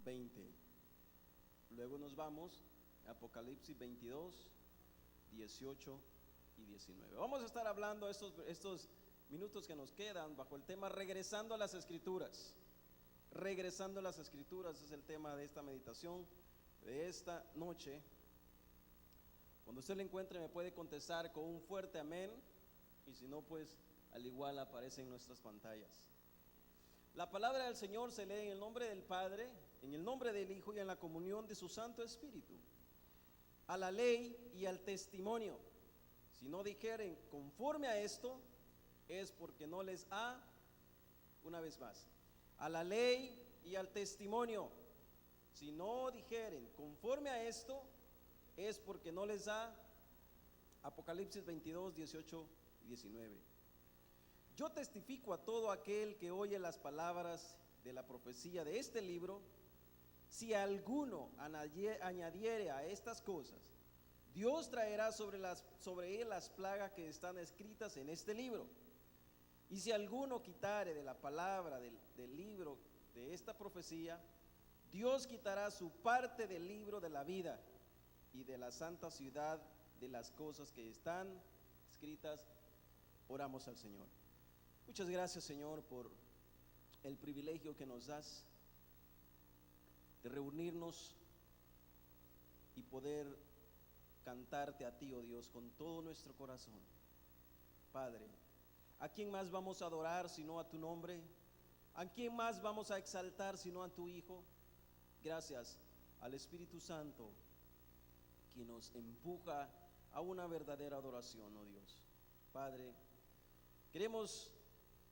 20. Luego nos vamos a Apocalipsis 22, 18 y 19. Vamos a estar hablando estos minutos que nos quedan bajo el tema regresando a las Escrituras. Regresando a las Escrituras es el tema de esta meditación de esta noche. Cuando usted lo encuentre me puede contestar con un fuerte amén, y si no, pues al igual aparece en nuestras pantallas. La palabra del Señor se lee en el nombre del Padre, en el nombre del Hijo y en la comunión de su Santo Espíritu. A la ley y al testimonio, si no dijeren conforme a esto, es porque no les ha, una vez más, a la ley y al testimonio, si no dijeren conforme a esto, es porque no les da. Apocalipsis 22, 18 y 19. Yo testifico a todo aquel que oye las palabras de la profecía de este libro, si alguno añadiere a estas cosas, Dios traerá sobre él las plagas que están escritas en este libro. Y si alguno quitare de la palabra del libro de esta profecía, Dios quitará su parte del libro de la vida y de la santa ciudad de las cosas que están escritas. Oramos al Señor. Muchas gracias, Señor, por el privilegio que nos das de reunirnos y poder cantarte a ti, oh Dios, con todo nuestro corazón. Padre, ¿a quién más vamos a adorar sino a tu nombre? ¿A quién más vamos a exaltar sino a tu Hijo? Gracias al Espíritu Santo, que nos empuja a una verdadera adoración, oh Dios. Padre, queremos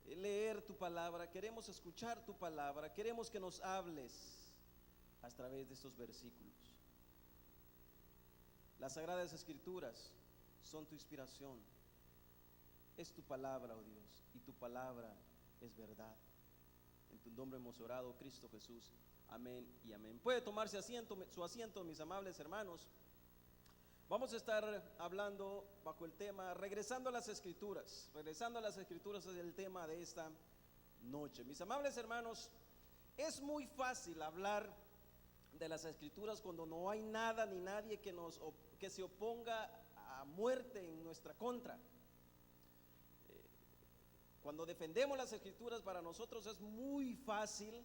leer tu palabra, queremos escuchar tu palabra, queremos que nos hables a través de estos versículos. Las Sagradas Escrituras son tu inspiración, es tu palabra, oh Dios, y tu palabra es verdad. En tu nombre hemos orado, Cristo Jesús. Amén y amén. Puede tomarse su asiento, mis amables hermanos. Vamos a estar hablando bajo el tema regresando a las Escrituras. Regresando a las Escrituras es el tema de esta noche. Mis amables hermanos, es muy fácil hablar de las Escrituras cuando no hay nada ni nadie que se oponga a muerte en nuestra contra. Cuando defendemos las Escrituras, para nosotros es muy fácil,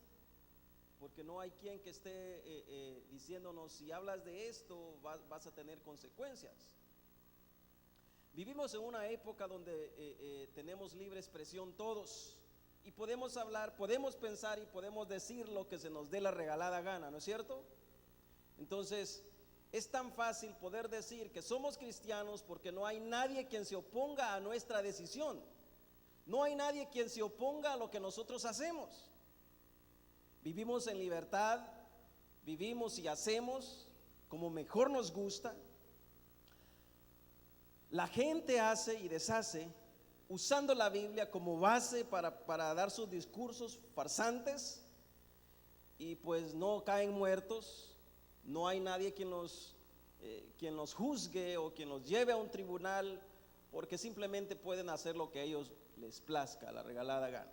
porque no hay quien que esté diciéndonos, si hablas de esto vas a tener consecuencias. Vivimos en una época donde tenemos libre expresión todos, y podemos hablar, podemos pensar y podemos decir lo que se nos dé la regalada gana, ¿no es cierto? Entonces es tan fácil poder decir que somos cristianos porque no hay nadie quien se oponga a nuestra decisión. No hay nadie quien se oponga a lo que nosotros hacemos. Vivimos en libertad, vivimos y hacemos como mejor nos gusta. La gente hace y deshace usando la Biblia como base para dar sus discursos farsantes, y pues no caen muertos. No hay nadie quien los juzgue o quien los lleve a un tribunal, porque simplemente pueden hacer lo que a ellos les plazca, la regalada gana.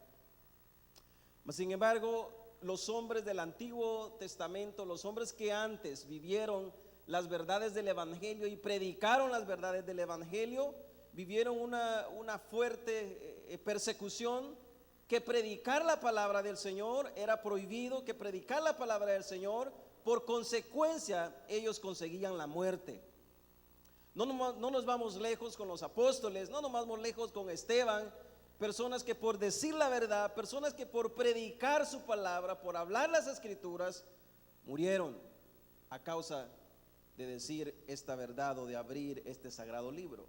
Mas sin embargo, los hombres del Antiguo Testamento, los hombres que antes vivieron las verdades del Evangelio y predicaron las verdades del Evangelio, vivieron una fuerte persecución, que predicar la palabra del Señor era prohibido, que predicar la palabra del Señor, por consecuencia ellos conseguían la muerte. No nos vamos lejos con los apóstoles, no nos vamos lejos con Esteban, personas que por decir la verdad, personas que por predicar su palabra, por hablar las Escrituras, murieron a causa de decir esta verdad o de abrir este sagrado libro.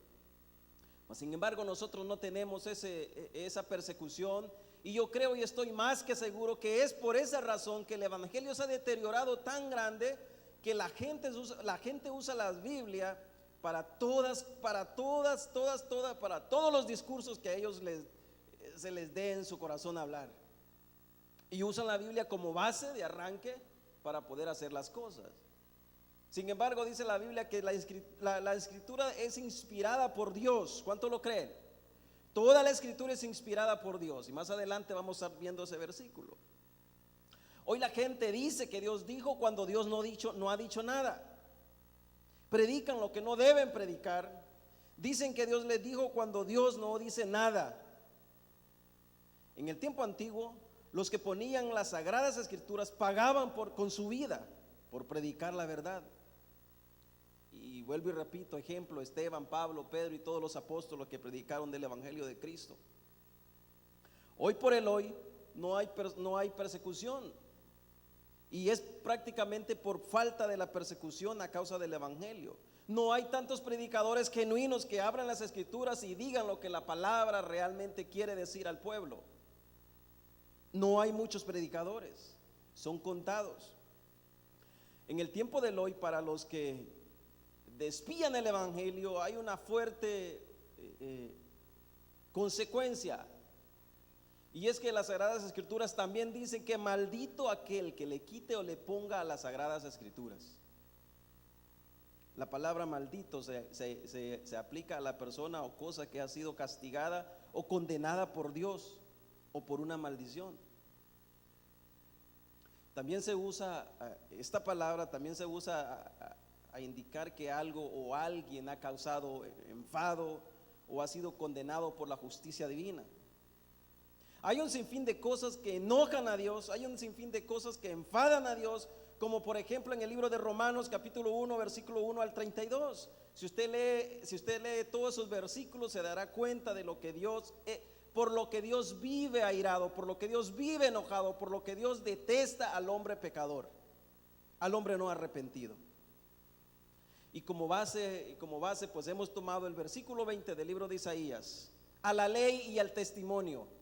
Mas sin embargo, nosotros no tenemos esa persecución, y yo creo y estoy más que seguro que es por esa razón que el Evangelio se ha deteriorado tan grande que la gente usa la Biblia para todos los discursos que a ellos se les dé en su corazón hablar, y usan la Biblia como base de arranque para poder hacer las cosas. Sin embargo, dice la Biblia que la Escritura es inspirada por Dios. ¿Cuánto lo creen? Toda la Escritura es inspirada por Dios, y más adelante vamos a estar viendo ese versículo. Hoy la gente dice que Dios dijo cuando Dios no ha dicho nada. Predican lo que no deben predicar. Dicen que Dios les dijo cuando Dios no dice nada. En el tiempo antiguo, los que ponían las sagradas escrituras pagaban con su vida por predicar la verdad. Y vuelvo y repito, ejemplo, Esteban, Pablo, Pedro y todos los apóstoles que predicaron del evangelio de Cristo. Hoy por el hoy no hay persecución, y es prácticamente por falta de la persecución a causa del evangelio. No hay tantos predicadores genuinos que abran las escrituras y digan lo que la palabra realmente quiere decir al pueblo. No hay muchos predicadores, son contados. En el tiempo del hoy, para los que desvían el evangelio, hay una fuerte consecuencia, y es que las sagradas escrituras también dicen que maldito aquel que le quite o le ponga a las sagradas escrituras. La palabra maldito se aplica a la persona o cosa que ha sido castigada o condenada por Dios o por una maldición. También se usa, esta palabra también se usa a indicar que algo o alguien ha causado enfado o ha sido condenado por la justicia divina. Hay un sinfín de cosas que enojan a Dios, hay un sinfín de cosas que enfadan a Dios, como por ejemplo en el libro de Romanos capítulo 1 versículo 1 al 32. Si usted lee todos esos versículos, se dará cuenta de lo que Dios, por lo que Dios vive airado, por lo que Dios vive enojado, por lo que Dios detesta al hombre pecador, al hombre no arrepentido. Y como base pues hemos tomado el versículo 20 del libro de Isaías: a la ley y al testimonio.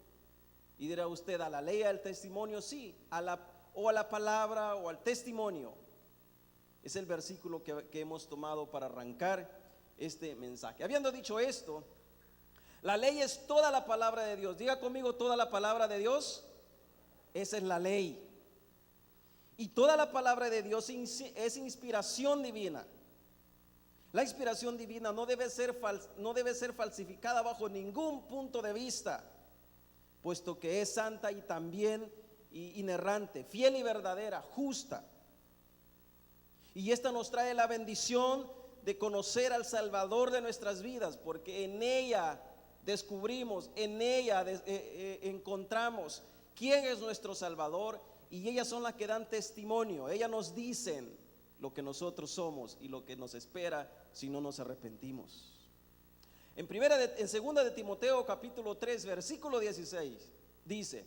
Y dirá usted: ¿a la ley y al testimonio? Sí, a la palabra o al testimonio. Es el versículo que hemos tomado para arrancar este mensaje. Habiendo dicho esto, la ley es toda la palabra de Dios. Diga conmigo: toda la palabra de Dios. Esa es la ley. Y toda la palabra de Dios es inspiración divina. La inspiración divina no debe ser falsificada bajo ningún punto de vista, puesto que es santa y también inerrante, fiel y verdadera, justa. Y esta nos trae la bendición de conocer al Salvador de nuestras vidas, porque en ella descubrimos, en ella encontramos quién es nuestro Salvador, y ellas son las que dan testimonio. Ellas nos dicen lo que nosotros somos y lo que nos espera si no nos arrepentimos. En 2 de Timoteo capítulo 3 versículo 16 dice: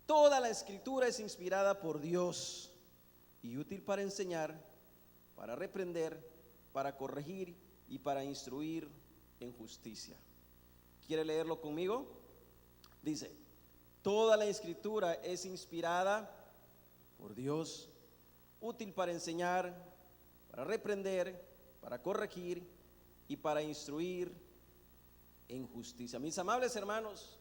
toda la escritura es inspirada por Dios y útil para enseñar, para reprender, para corregir y para instruir en justicia. ¿Quiere leerlo conmigo? Dice: toda la escritura es inspirada por Dios, útil para enseñar, para reprender, para corregir y para instruir en justicia. Mis amables hermanos,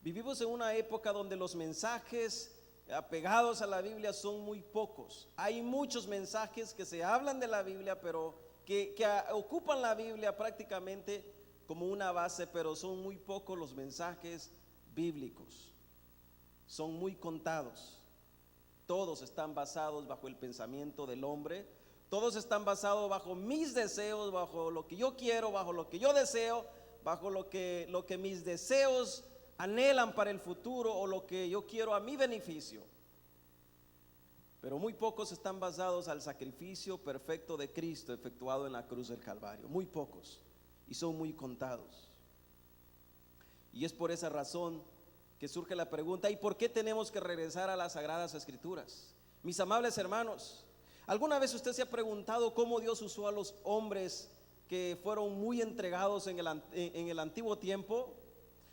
vivimos en una época donde los mensajes apegados a la Biblia son muy pocos. Hay muchos mensajes que se hablan de la Biblia, pero que ocupan la Biblia prácticamente como una base, pero son muy pocos los mensajes bíblicos. Son muy contados. Todos están basados bajo el pensamiento del hombre. Todos están basados bajo mis deseos, bajo lo que yo quiero, bajo lo que yo deseo, bajo lo que mis deseos anhelan para el futuro, o lo que yo quiero a mi beneficio. Pero muy pocos están basados al sacrificio perfecto de Cristo efectuado en la cruz del Calvario. Muy pocos, y son muy contados. Y es por esa razón que surge la pregunta: ¿y por qué tenemos que regresar a las Sagradas Escrituras? Mis amables hermanos, ¿alguna vez usted se ha preguntado cómo Dios usó a los hombres que fueron muy entregados en el antiguo tiempo?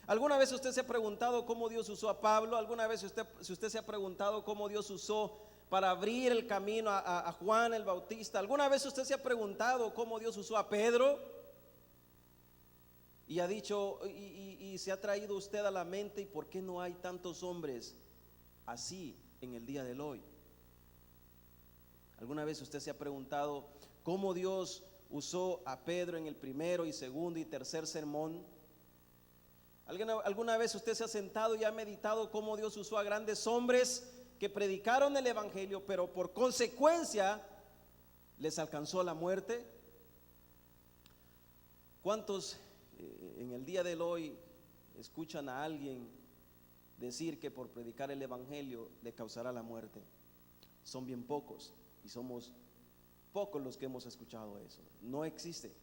¿Alguna vez usted se ha preguntado cómo Dios usó a Pablo? ¿Alguna vez usted se ha preguntado cómo Dios usó para abrir el camino a Juan el Bautista? ¿Alguna vez usted se ha preguntado cómo Dios usó a Pedro? Y ha dicho, y se ha traído usted a la mente: ¿y por qué no hay tantos hombres así en el día de hoy? ¿Alguna vez usted se ha preguntado cómo Dios usó a Pedro en el primero y segundo y tercer sermón? ¿Alguna vez usted se ha sentado y ha meditado cómo Dios usó a grandes hombres que predicaron el evangelio, pero por consecuencia les alcanzó la muerte. ¿Cuántos en el día de hoy escuchan a alguien decir que por predicar el evangelio le causará la muerte? Son bien pocos, y somos pocos los que hemos escuchado eso. No existe,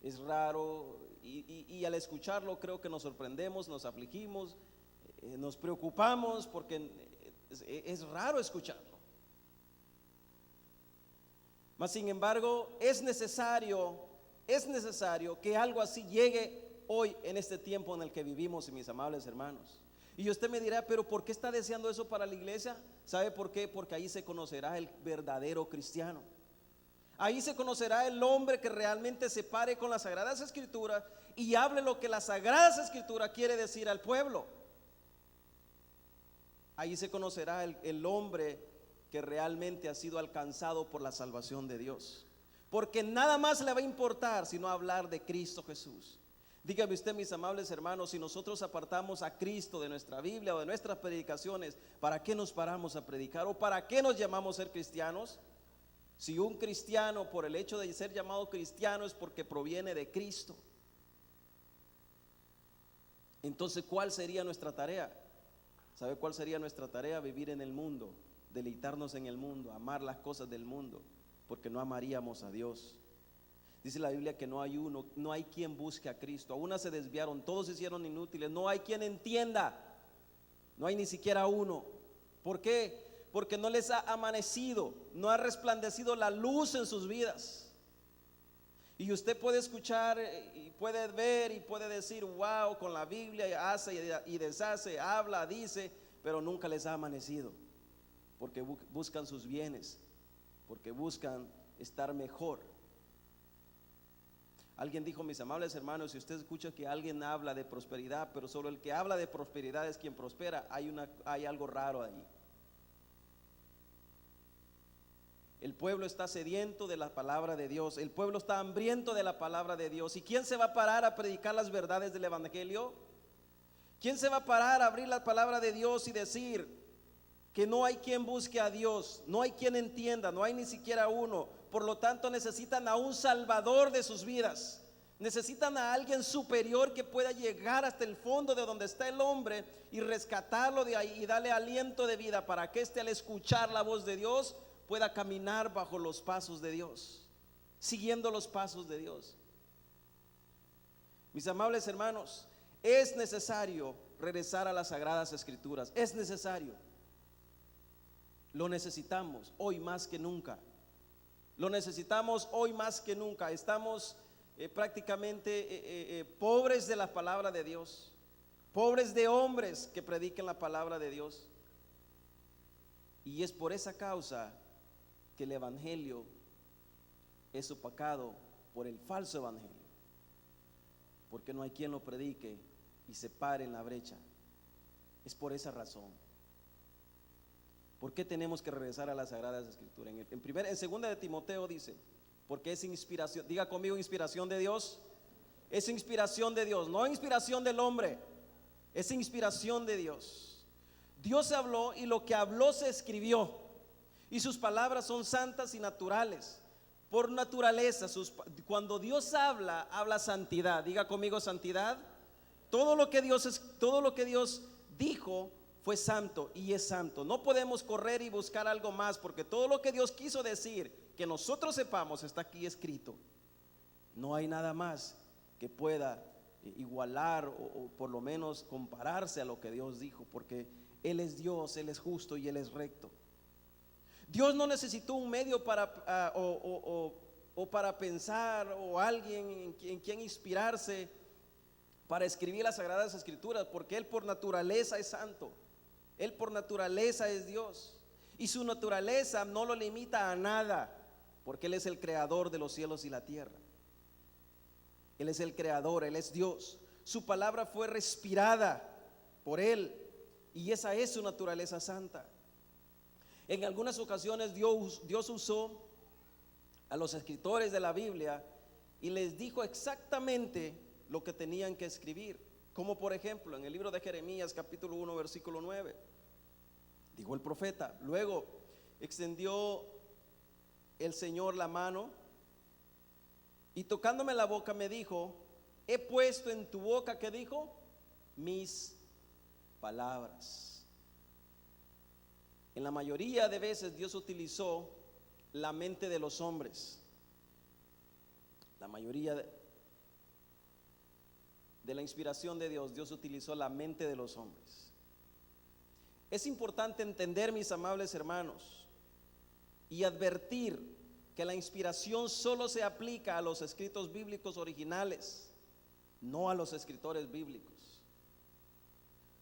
es raro, y al escucharlo creo que nos sorprendemos, nos afligimos, nos preocupamos, porque es raro escucharlo. Mas sin embargo es necesario que algo así llegue hoy en este tiempo en el que vivimos, mis amables hermanos. Y usted me dirá, pero ¿por qué está deseando eso para la iglesia? ¿Sabe por qué? Porque ahí se conocerá el verdadero cristiano. Ahí se conocerá el hombre que realmente se pare con las Sagradas Escrituras y hable lo que las Sagradas Escrituras quiere decir al pueblo. Ahí se conocerá el hombre que realmente ha sido alcanzado por la salvación de Dios. Porque nada más le va a importar sino hablar de Cristo Jesús. Dígame usted, mis amables hermanos, si nosotros apartamos a Cristo de nuestra Biblia o de nuestras predicaciones, ¿para qué nos paramos a predicar? ¿O para qué nos llamamos ser cristianos? Si un cristiano, por el hecho de ser llamado cristiano, es porque proviene de Cristo. Entonces, ¿cuál sería nuestra tarea? ¿Sabe cuál sería nuestra tarea? Vivir en el mundo, deleitarnos en el mundo, amar las cosas del mundo, porque no amaríamos a Dios. Dice la Biblia que no hay quien busque a Cristo. Aún se desviaron, todos se hicieron inútiles. No hay quien entienda, no hay ni siquiera uno. ¿Por qué? Porque no les ha amanecido, no ha resplandecido la luz en sus vidas. Y usted puede escuchar y puede ver y puede decir, wow, con la Biblia hace y deshace, habla, dice, pero nunca les ha amanecido. Porque buscan sus bienes, porque buscan estar mejor. Alguien dijo, mis amables hermanos, si usted escucha que alguien habla de prosperidad, pero solo el que habla de prosperidad es quien prospera, hay algo raro ahí. El pueblo está sediento de la palabra de Dios, el pueblo está hambriento de la palabra de Dios. ¿Y quién se va a parar a predicar las verdades del evangelio? ¿Quién se va a parar a abrir la palabra de Dios y decir que no hay quien busque a Dios, no hay quien entienda, no hay ni siquiera uno? Por lo tanto necesitan a un salvador de sus vidas, necesitan a alguien superior que pueda llegar hasta el fondo de donde está el hombre y rescatarlo de ahí y darle aliento de vida para que éste, al escuchar la voz de Dios, pueda caminar bajo los pasos de Dios, siguiendo los pasos de Dios. Mis amables hermanos, es necesario regresar a las Sagradas Escrituras, es necesario. Lo necesitamos hoy más que nunca. Lo necesitamos hoy más que nunca. Estamos prácticamente pobres de la palabra de Dios, pobres de hombres que prediquen la palabra de Dios. Y es por esa causa que el evangelio es opacado por el falso evangelio, porque no hay quien lo predique y se pare en la brecha. Es por esa razón. ¿Por qué tenemos que regresar a las Sagradas Escrituras? En segunda de Timoteo dice, porque es inspiración, diga conmigo, inspiración de Dios. Es inspiración de Dios, no inspiración del hombre, es inspiración de Dios. Dios habló y lo que habló se escribió, y sus palabras son santas y naturales. Por naturaleza, cuando Dios habla, habla santidad. Diga conmigo, santidad. Todo lo que Dios dijo fue santo y es santo. No podemos correr y buscar algo más, porque todo lo que Dios quiso decir, que nosotros sepamos, está aquí escrito. No hay nada más que pueda igualar o por lo menos compararse a lo que Dios dijo, porque Él es Dios, Él es justo y Él es recto. Dios no necesitó un medio para para pensar, o alguien en quien inspirarse para escribir las Sagradas Escrituras, porque Él por naturaleza es santo. Él por naturaleza es Dios, y su naturaleza no lo limita a nada, porque Él es el creador de los cielos y la tierra. Él es el creador, Él es Dios. Su palabra fue respirada por Él, y esa es su naturaleza santa. En algunas ocasiones Dios usó a los escritores de la Biblia y les dijo exactamente lo que tenían que escribir. Como por ejemplo en el libro de Jeremías capítulo 1 versículo 9. dijo el profeta. Luego extendió el Señor la mano y tocándome la boca me dijo: he puesto en tu boca, ¿qué dijo? Mis palabras. En la mayoría de veces Dios utilizó la mente de los hombres. La mayoría de la inspiración de Dios, Dios utilizó la mente de los hombres. Es importante entender, mis amables hermanos, y advertir que la inspiración solo se aplica a los escritos bíblicos originales, no a los escritores bíblicos.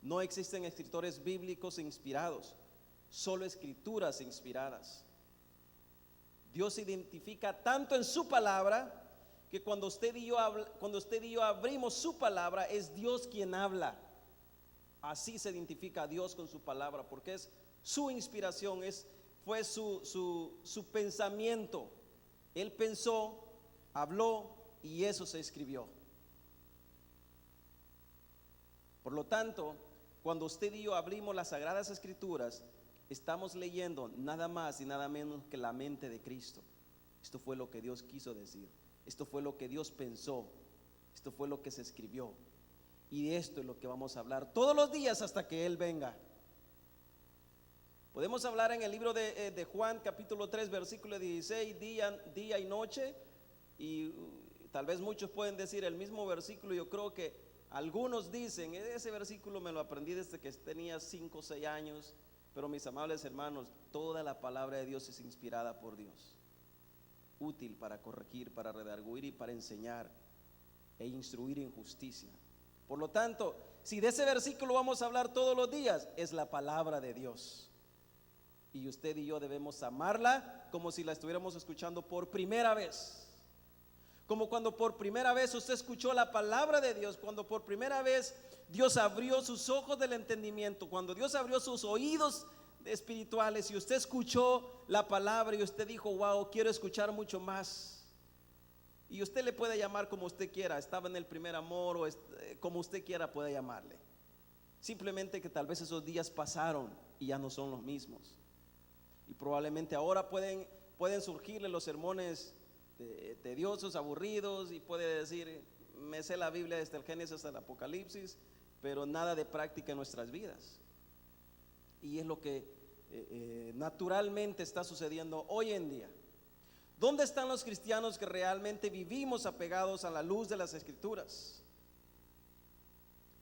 No existen escritores bíblicos inspirados, solo escrituras inspiradas. Dios se identifica tanto en su palabra que cuando usted y yo abrimos su palabra, es Dios quien habla. Así se identifica a Dios con su palabra, porque es su inspiración, fue su pensamiento. Él pensó, habló y eso se escribió. Por lo tanto, cuando usted y yo abrimos las Sagradas Escrituras, estamos leyendo nada más y nada menos que la mente de Cristo. Esto fue lo que Dios quiso decir. Esto fue lo que Dios pensó. Esto fue lo que se escribió. Y de esto es lo que vamos a hablar todos los días hasta que Él venga. Podemos hablar en el libro de Juan capítulo 3 versículo 16, día y noche. Y tal vez muchos pueden decir el mismo versículo. Yo creo que algunos dicen, ese versículo me lo aprendí desde que tenía 5 o 6 años. Pero mis amables hermanos, toda la palabra de Dios es inspirada por Dios, útil para corregir, para redarguir y para enseñar e instruir en justicia. Por lo tanto, si de ese versículo vamos a hablar todos los días, es la palabra de Dios. Y usted y yo debemos amarla como si la estuviéramos escuchando por primera vez. Como cuando por primera vez usted escuchó la palabra de Dios, cuando por primera vez Dios abrió sus ojos del entendimiento, cuando Dios abrió sus oídos espirituales y usted escuchó la palabra y usted dijo: wow, quiero escuchar mucho más. Y usted le puede llamar como usted quiera, estaba en el primer amor o como usted quiera puede llamarle. Simplemente que tal vez esos días pasaron y ya no son los mismos. Y probablemente ahora pueden surgirle los sermones tediosos, aburridos, y puede decir: me sé la Biblia desde el Génesis hasta el Apocalipsis, pero nada de práctica en nuestras vidas. Y es lo que naturalmente está sucediendo hoy en día. ¿Dónde están los cristianos que realmente vivimos apegados a la luz de las Escrituras?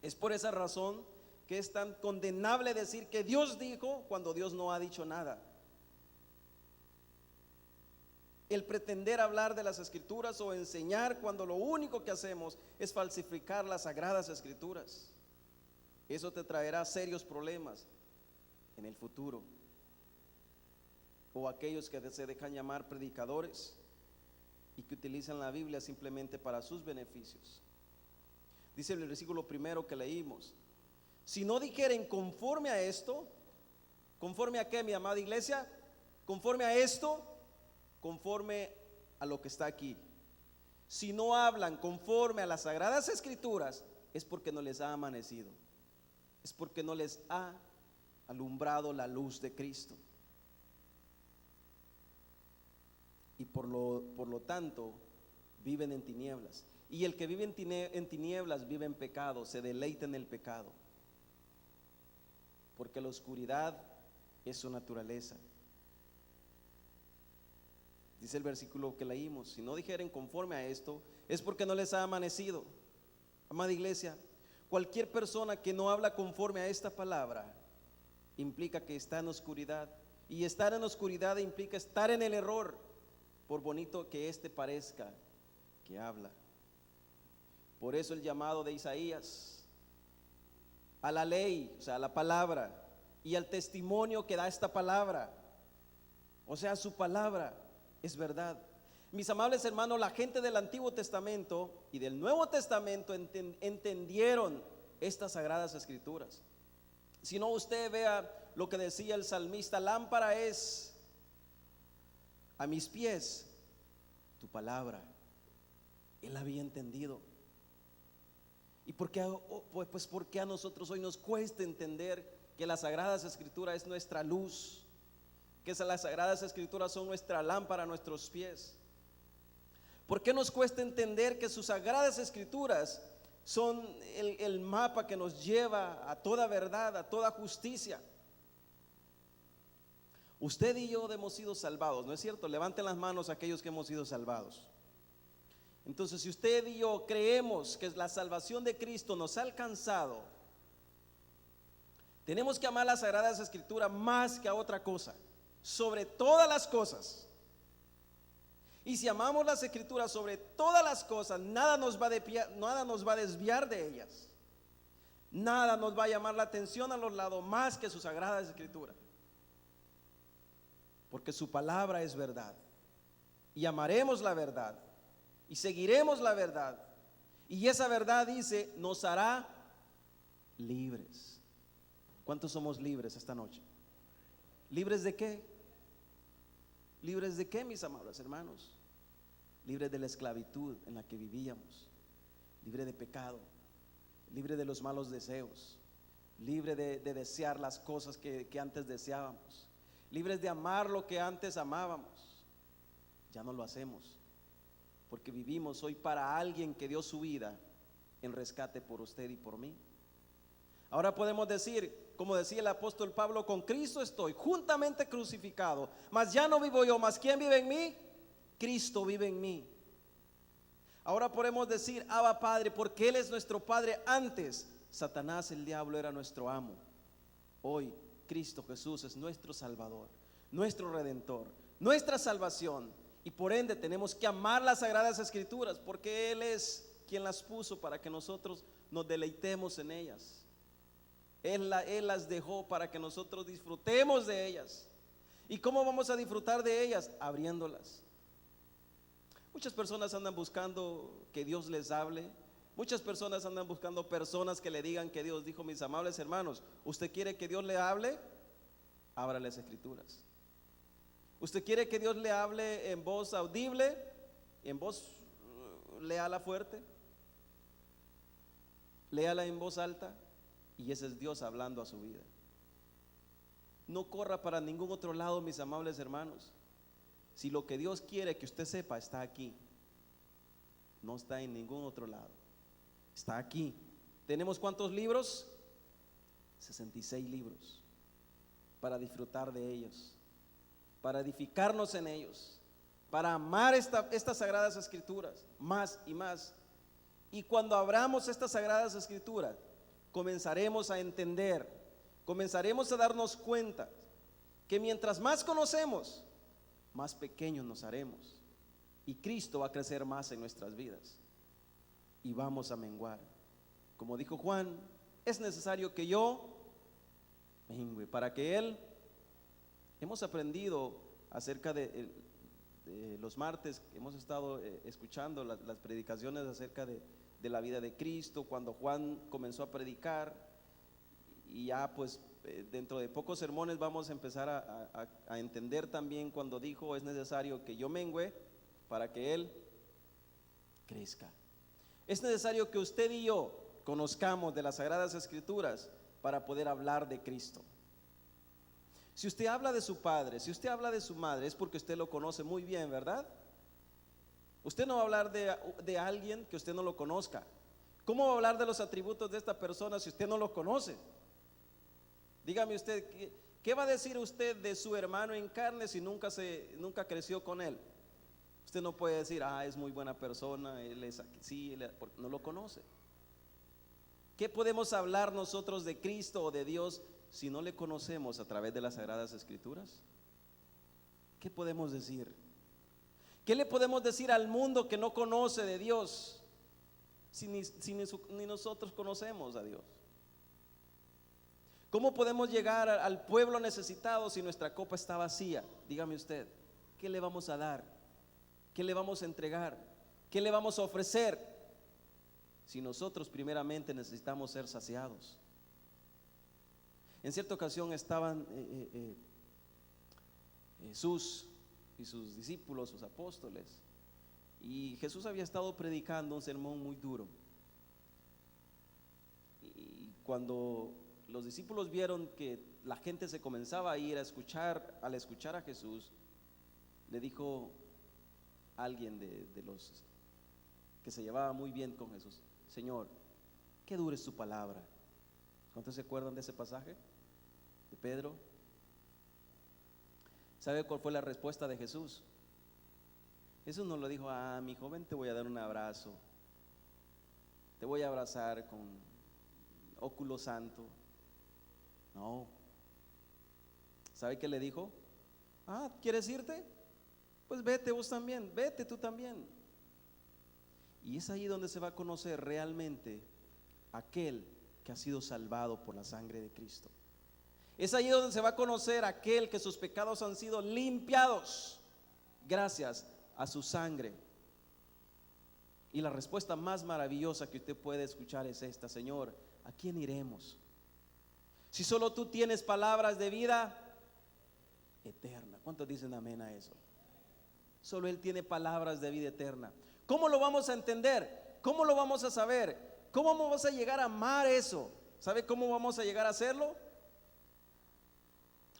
Es por esa razón que es tan condenable decir que Dios dijo cuando Dios no ha dicho nada. El pretender hablar de las Escrituras o enseñar cuando lo único que hacemos es falsificar las Sagradas Escrituras. Eso te traerá serios problemas en el futuro. O aquellos que se dejan llamar predicadores y que utilizan la Biblia simplemente para sus beneficios. Dice el versículo primero que leímos: si no dijeren conforme a esto, ¿conforme a qué, mi amada iglesia? Conforme a esto, conforme a lo que está aquí. Si no hablan conforme a las Sagradas Escrituras, es porque no les ha amanecido, es porque no les ha alumbrado la luz de Cristo. Y por lo tanto viven en tinieblas. Y el que vive en tinieblas vive en pecado, se deleita en el pecado, porque la oscuridad es su naturaleza. Dice el versículo que leímos: si no dijeren conforme a esto, es porque no les ha amanecido. Amada iglesia, cualquier persona que no habla conforme a esta palabra implica que está en oscuridad, y estar en oscuridad implica estar en el error, por bonito que éste parezca que habla. Por eso el llamado de Isaías a la ley, o sea, a la palabra, y al testimonio que da esta palabra, o sea, su palabra es verdad. Mis amables hermanos, la gente del Antiguo Testamento y del Nuevo Testamento entendieron estas Sagradas Escrituras. Si no, usted vea lo que decía el salmista: lámpara es a mis pies tu palabra. Él había entendido. ¿Y por qué, pues, por qué a nosotros hoy nos cuesta entender que las Sagradas Escrituras es nuestra luz, que las Sagradas Escrituras son nuestra lámpara a nuestros pies? ¿Por qué nos cuesta entender que sus Sagradas Escrituras son el mapa que nos lleva a toda verdad, a toda justicia? Usted y yo hemos sido salvados, ¿no es cierto? Levanten las manos aquellos que hemos sido salvados. Entonces, si usted y yo creemos que la salvación de Cristo nos ha alcanzado, tenemos que amar las Sagradas Escrituras más que a otra cosa, sobre todas las cosas. Y si amamos las Escrituras sobre todas las cosas, nada nos va a desviar de ellas. Nada nos va a llamar la atención a los lados más que sus Sagradas Escrituras. Porque su palabra es verdad. Y amaremos la verdad. Y seguiremos la verdad. Y esa verdad, dice, nos hará libres. ¿Cuántos somos libres esta noche? ¿Libres de qué? ¿Libres de qué, mis amables hermanos? Libres de la esclavitud en la que vivíamos, libre de pecado, libre de los malos deseos, libre de desear las cosas que antes deseábamos, libres de amar lo que antes amábamos. Ya no lo hacemos, porque vivimos hoy para alguien que dio su vida en rescate por usted y por mí. Ahora podemos decir, como decía el apóstol Pablo, con Cristo estoy juntamente crucificado, mas ya no vivo yo, mas ¿quién vive en mí? Cristo vive en mí. Ahora podemos decir, Abba Padre, porque Él es nuestro Padre. Antes Satanás, el diablo, era nuestro amo. Hoy Cristo Jesús es nuestro Salvador, nuestro Redentor, nuestra salvación. Y por ende tenemos que amar las Sagradas Escrituras, porque Él es quien las puso para que nosotros nos deleitemos en ellas. Él las dejó para que nosotros disfrutemos de ellas. ¿Y cómo vamos a disfrutar de ellas? Abriéndolas. Muchas personas andan buscando que Dios les hable. Muchas personas andan buscando personas que le digan que Dios dijo. Mis amables hermanos, ¿usted quiere que Dios le hable? Abra las Escrituras. ¿Usted quiere que Dios le hable en voz audible? ¿En voz léala fuerte? Léala en voz alta. Y ese es Dios hablando a su vida. No corra para ningún otro lado, mis amables hermanos. Si lo que Dios quiere que usted sepa está aquí, no está en ningún otro lado, está aquí. ¿Tenemos cuántos libros? 66 libros, para disfrutar de ellos, para edificarnos en ellos, para amar estas Sagradas Escrituras más y más. Y cuando abramos estas Sagradas Escrituras, comenzaremos a entender, comenzaremos a darnos cuenta que mientras más conocemos, más pequeños nos haremos, y Cristo va a crecer más en nuestras vidas y vamos a menguar. Como dijo Juan, es necesario que yo mengue para que Él. Hemos aprendido acerca de los martes, hemos estado escuchando las predicaciones acerca de la vida de Cristo, cuando Juan comenzó a predicar, y ya pues dentro de pocos sermones vamos a empezar a entender también cuando dijo es necesario que yo mengüe para que Él crezca. Es necesario que usted y yo conozcamos de las Sagradas Escrituras para poder hablar de Cristo. Si usted habla de su padre, si usted habla de su madre, es porque usted lo conoce muy bien, ¿verdad? Usted no va a hablar de alguien que usted no lo conozca. ¿Cómo va a hablar de los atributos de esta persona si usted no lo conoce? Dígame usted, ¿qué va a decir usted de su hermano en carne si nunca creció con él? Usted no puede decir, es muy buena persona, él es así, no lo conoce. ¿Qué podemos hablar nosotros de Cristo o de Dios si no le conocemos a través de las Sagradas Escrituras? ¿Qué podemos decir? ¿Qué le podemos decir al mundo que no conoce de Dios si ni nosotros conocemos a Dios? ¿Cómo podemos llegar al pueblo necesitado si nuestra copa está vacía? Dígame usted, ¿qué le vamos a dar? ¿Qué le vamos a entregar? ¿Qué le vamos a ofrecer? Si nosotros primeramente necesitamos ser saciados. En cierta ocasión estaban Jesús y sus discípulos, sus apóstoles, y Jesús había estado predicando un sermón muy duro. Y cuando los discípulos vieron que la gente se comenzaba a ir a escuchar, al escuchar a Jesús, le dijo alguien de los que se llevaba muy bien con Jesús: Señor, que dure su palabra. ¿Cuántos se acuerdan de ese pasaje de Pedro? ¿Sabe cuál fue la respuesta de Jesús? Jesús no le dijo: ah, mi joven, te voy a dar un abrazo, te voy a abrazar con óculo santo. No. ¿Sabe qué le dijo? Ah, ¿quieres irte? Pues vete vos también, vete tú también. Y es ahí donde se va a conocer realmente aquel que ha sido salvado por la sangre de Cristo. Es ahí donde se va a conocer aquel que sus pecados han sido limpiados gracias a su sangre. Y la respuesta más maravillosa que usted puede escuchar es esta: Señor, ¿a quién iremos? Si solo tú tienes palabras de vida eterna. ¿Cuántos dicen amén a eso? Solo Él tiene palabras de vida eterna. ¿Cómo lo vamos a entender? ¿Cómo lo vamos a saber? ¿Cómo vamos a llegar a amar eso? ¿Sabe cómo vamos a llegar a hacerlo?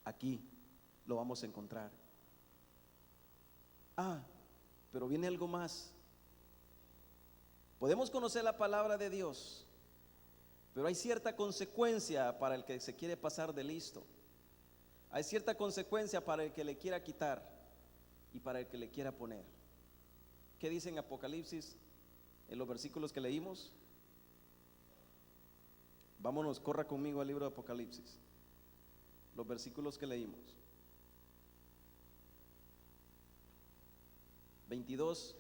Aquí lo vamos a encontrar. Ah, pero viene algo más. Podemos conocer la palabra de Dios, pero hay cierta consecuencia para el que se quiere pasar de listo. Hay cierta consecuencia para el que le quiera quitar y para el que le quiera poner. ¿Qué dice en Apocalipsis en los versículos que leímos? Vámonos, corra conmigo al libro de Apocalipsis, los versículos que leímos. 22,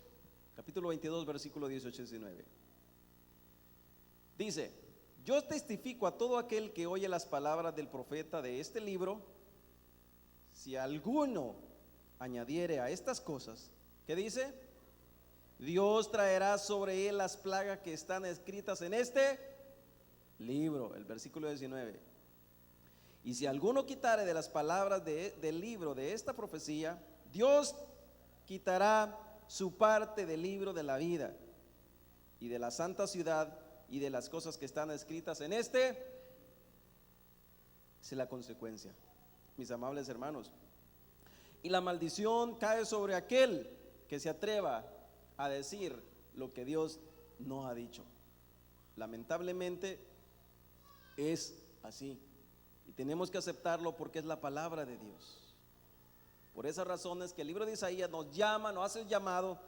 capítulo 22, versículo 18 y 19. Dice: yo testifico a todo aquel que oye las palabras del profeta de este libro, si alguno añadiere a estas cosas, ¿qué dice? Dios traerá sobre él las plagas que están escritas en este libro. El versículo 19. Y si alguno quitare de las palabras del libro de esta profecía, Dios quitará su parte del libro de la vida y de la santa ciudad y de las cosas que están escritas en este. Esa es la consecuencia, mis amables hermanos. Y la maldición cae sobre aquel que se atreva a decir lo que Dios no ha dicho. Lamentablemente es así, y tenemos que aceptarlo porque es la palabra de Dios. Por esas razones que el libro de Isaías nos llama, nos hace el llamado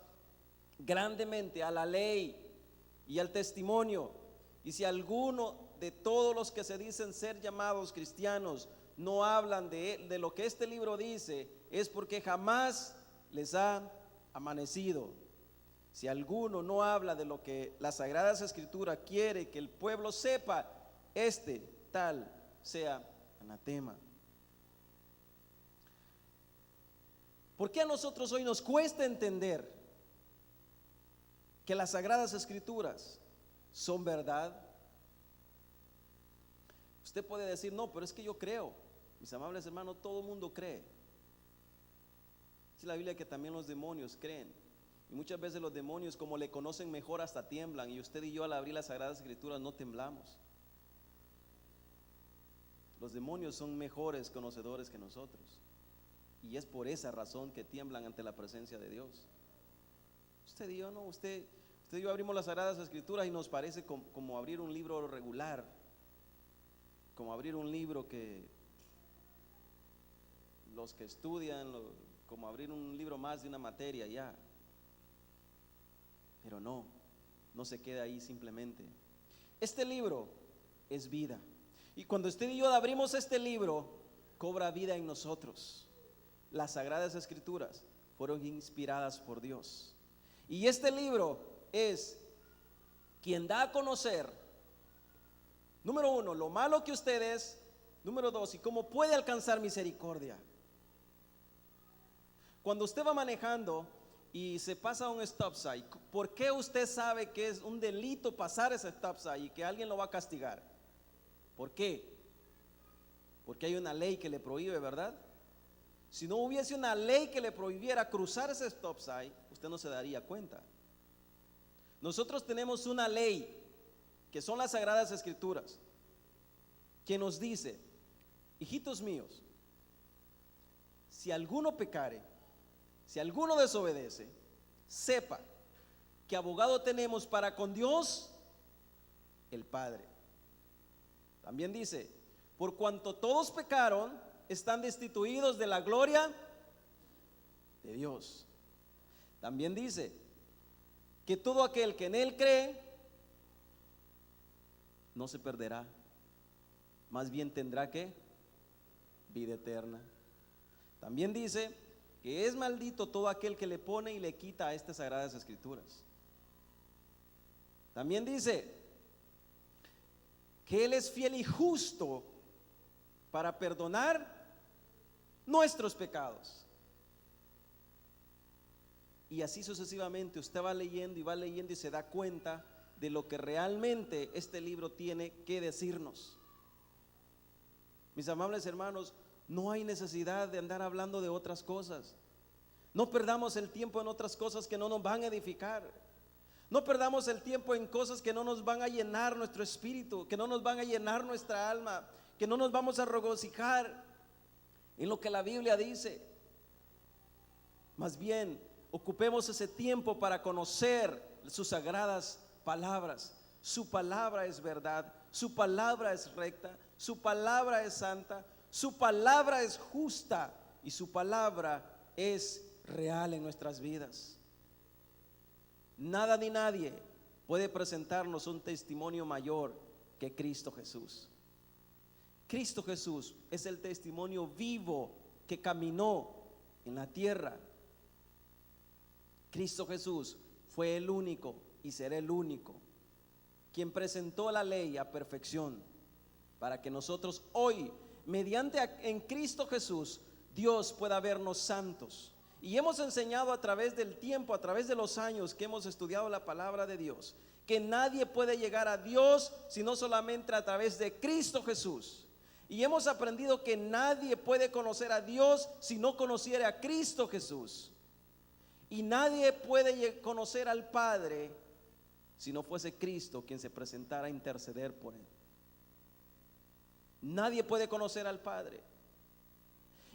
grandemente a la ley y al testimonio. Y si alguno de todos los que se dicen ser llamados cristianos no hablan de lo que este libro dice, es porque jamás les ha amanecido. Si alguno no habla de lo que las Sagradas Escrituras quiere que el pueblo sepa, este tal sea anatema. ¿Por qué a nosotros hoy nos cuesta entender que las Sagradas Escrituras son verdad? Usted puede decir: no, pero es que yo creo. Mis amables hermanos, todo el mundo cree. Dice la Biblia que también los demonios creen. Y muchas veces los demonios, como le conocen mejor, hasta tiemblan. Y usted y yo, al abrir las Sagradas Escrituras, no temblamos. Los demonios son mejores conocedores que nosotros, y es por esa razón que tiemblan ante la presencia de Dios. Usted y yo no, usted y yo abrimos las Sagradas Escrituras y nos parece como abrir un libro regular, como abrir un libro que los que estudian, como abrir un libro más de una materia ya. Pero no se queda ahí simplemente. Este libro es vida, y cuando usted y yo abrimos este libro, cobra vida en nosotros. Las Sagradas Escrituras fueron inspiradas por Dios, y este libro es quien da a conocer, número uno, lo malo que usted es, número dos, y cómo puede alcanzar misericordia. Cuando usted va manejando y se pasa un stop sign, ¿por qué usted sabe que es un delito pasar ese stop sign y que alguien lo va a castigar? ¿Por qué? Porque hay una ley que le prohíbe, ¿verdad? Si no hubiese una ley que le prohibiera cruzar ese stop sign, usted no se daría cuenta. Nosotros tenemos una ley que son las Sagradas Escrituras. que nos dice: hijitos míos, si alguno pecare, si alguno desobedece, sepa que abogado tenemos para con Dios, el Padre. También dice: por cuanto todos pecaron, están destituidos de la gloria de Dios. También dice que todo aquel que en Él cree no se perderá, más bien tendrá que vida eterna. También dice que es maldito todo aquel que le pone y le quita a estas sagradas escrituras. También dice que Él es fiel y justo para perdonar nuestros pecados. Y así sucesivamente usted va leyendo y se da cuenta de lo que realmente este libro tiene que decirnos. Mis amables hermanos, no hay necesidad de andar hablando de otras cosas. No perdamos el tiempo en otras cosas que no nos van a edificar. No perdamos el tiempo en cosas que no nos van a llenar nuestro espíritu, que no nos van a llenar nuestra alma, que no nos vamos a regocijar en lo que la Biblia dice. Más bien, ocupemos ese tiempo para conocer sus sagradas palabras. Su palabra es verdad, su palabra es recta, su palabra es santa, su palabra es justa y su palabra es real en nuestras vidas. Nada ni nadie puede presentarnos un testimonio mayor que Cristo Jesús. Cristo Jesús es el testimonio vivo que caminó en la tierra. Cristo Jesús fue el único y será el único quien presentó la ley a perfección, para que nosotros hoy, mediante en Cristo Jesús, Dios pueda vernos santos. Y hemos enseñado a través del tiempo, a través de los años que hemos estudiado la palabra de Dios, que nadie puede llegar a Dios sino solamente a través de Cristo Jesús. Y hemos aprendido que nadie puede conocer a Dios si no conociera a Cristo Jesús. Y nadie puede conocer al Padre si no fuese Cristo quien se presentara a interceder por él. Nadie puede conocer al Padre.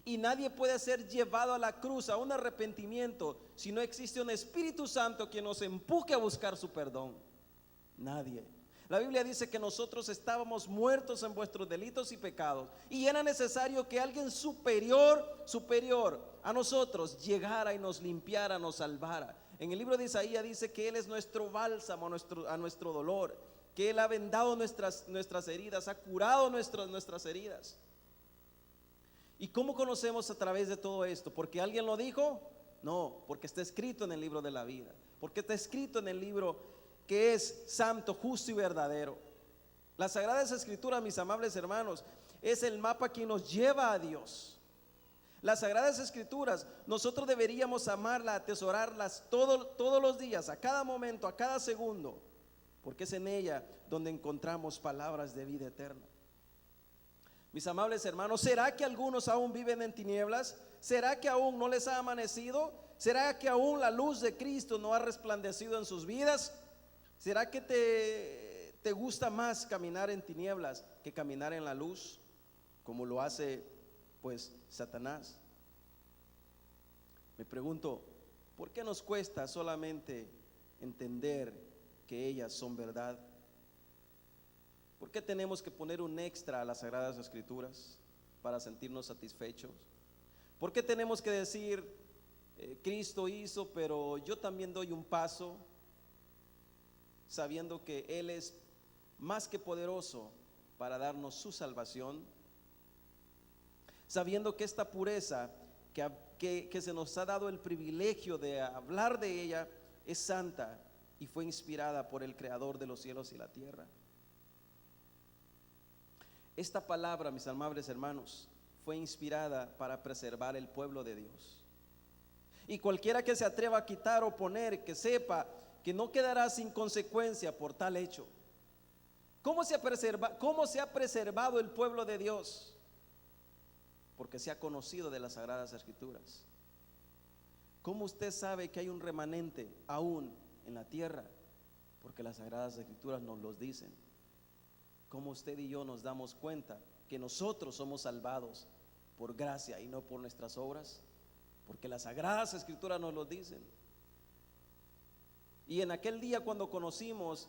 Y nadie puede ser llevado a la cruz, a un arrepentimiento, si no existe un Espíritu Santo que nos empuje a buscar su perdón. Nadie. La Biblia dice que nosotros estábamos muertos en vuestros delitos y pecados, y era necesario que alguien superior a nosotros llegara y nos limpiara, nos salvara. En el libro de Isaías dice que Él es nuestro bálsamo a nuestro dolor, que Él ha vendado nuestras heridas, ha curado nuestras heridas. ¿Y cómo conocemos a través de todo esto? ¿Porque alguien lo dijo? No, porque está escrito en el libro de la vida, porque está escrito en el libro que es santo, justo y verdadero. Las Sagradas Escrituras, mis amables hermanos, es el mapa que nos lleva a Dios. Las Sagradas Escrituras, nosotros deberíamos amarlas, atesorarlas todos los días, a cada momento, a cada segundo, porque es en ella donde encontramos palabras de vida eterna. Mis amables hermanos, ¿será que algunos aún viven en tinieblas? ¿Será que aún no les ha amanecido? ¿Será que aún la luz de Cristo no ha resplandecido en sus vidas? ¿Será que te gusta más caminar en tinieblas que caminar en la luz, como lo hace pues Satanás? Me pregunto, ¿por qué nos cuesta solamente entender que ellas son verdad? ¿Por qué tenemos que poner un extra a las Sagradas Escrituras para sentirnos satisfechos? ¿Por qué tenemos que decir, Cristo hizo, pero yo también doy un paso, sabiendo que Él es más que poderoso para darnos su salvación? Sabiendo que esta pureza que se nos ha dado el privilegio de hablar de ella es santa y fue inspirada por el Creador de los cielos y la tierra. Esta palabra, mis amables hermanos, fue inspirada para preservar el pueblo de Dios. Y cualquiera que se atreva a quitar o poner, que sepa que no quedará sin consecuencia por tal hecho. ¿Cómo se ha preservado el pueblo de Dios? Porque se ha conocido de las Sagradas Escrituras. ¿Cómo usted sabe que hay un remanente aún en la tierra? Porque las Sagradas Escrituras nos los dicen. cómo usted y yo nos damos cuenta que nosotros somos salvados por gracia y no por nuestras obras, porque las Sagradas Escrituras nos lo dicen. Y en aquel día, cuando conocimos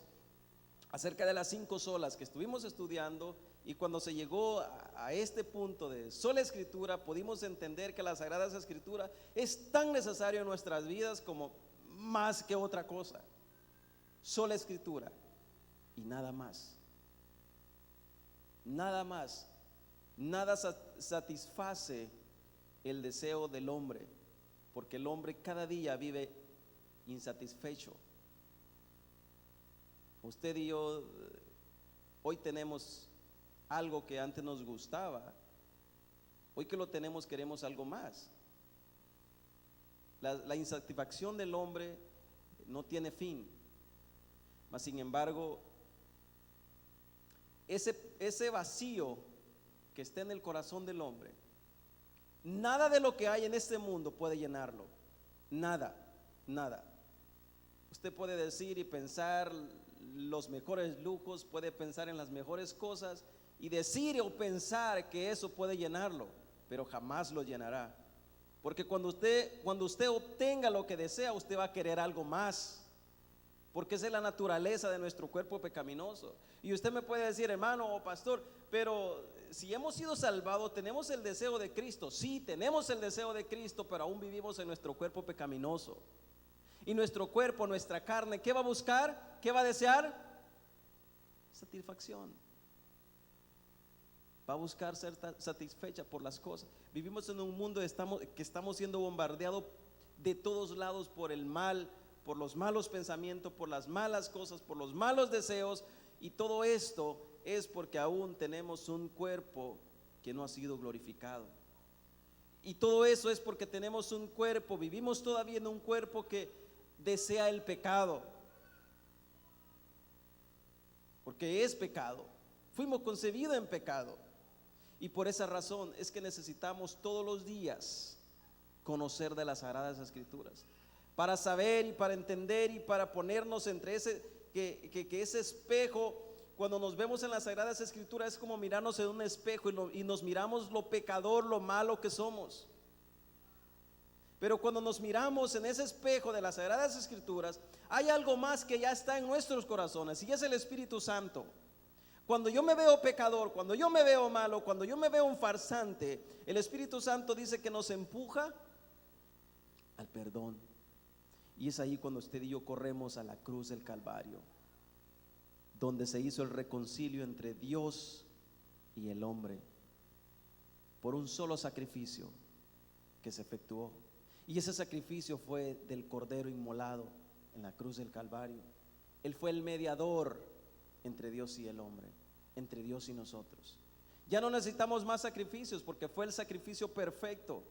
acerca de las 5 solas que estuvimos estudiando, y cuando se llegó a este punto de sola Escritura, pudimos entender que las Sagradas Escrituras es tan necesario en nuestras vidas como más que otra cosa. Sola Escritura y nada más. Nada más. Nada satisface el deseo del hombre, porque el hombre cada día vive insatisfecho. Usted y yo hoy tenemos algo que antes nos gustaba, hoy que lo tenemos queremos algo más. La insatisfacción del hombre no tiene fin, mas sin embargo ese vacío que está en el corazón del hombre, nada de lo que hay en este mundo puede llenarlo. Nada, nada. Usted puede decir y pensar los mejores lujos, puede pensar en las mejores cosas y decir o pensar que eso puede llenarlo, pero jamás lo llenará. Porque cuando usted obtenga lo que desea, usted va a querer algo más, porque esa es la naturaleza de nuestro cuerpo pecaminoso. Y usted me puede decir, hermano o pastor, pero si hemos sido salvados, tenemos el deseo de Cristo. Sí, tenemos el deseo de Cristo, pero aún vivimos en nuestro cuerpo pecaminoso. Y nuestro cuerpo, nuestra carne, ¿qué va a buscar? ¿Qué va a desear? Satisfacción. Va a buscar ser satisfecha por las cosas. Vivimos en un mundo que estamos siendo bombardeados de todos lados por el mal, por los malos pensamientos, por las malas cosas, por los malos deseos. Y todo esto es porque aún tenemos un cuerpo que no ha sido glorificado. Y todo eso es porque tenemos un cuerpo, vivimos todavía en un cuerpo que desea el pecado, porque es pecado. Fuimos concebidos en pecado. Y por esa razón es que necesitamos todos los días conocer de las Sagradas Escrituras, para saber y para entender y para ponernos entre ese espejo. Cuando nos vemos en las Sagradas Escrituras es como mirarnos en un espejo y nos miramos lo pecador, lo malo que somos. Pero cuando nos miramos en ese espejo de las Sagradas Escrituras, hay algo más que ya está en nuestros corazones, y es el Espíritu Santo. Cuando yo me veo pecador, cuando yo me veo malo, cuando yo me veo un farsante, el Espíritu Santo dice que nos empuja al perdón. Y es ahí cuando usted y yo corremos a la cruz del Calvario, donde se hizo el reconcilio entre Dios y el hombre por un solo sacrificio que se efectuó. Y ese sacrificio fue del Cordero inmolado en la cruz del Calvario. Él fue el mediador entre Dios y el hombre, entre Dios y nosotros. Ya no necesitamos más sacrificios, porque fue el sacrificio perfecto.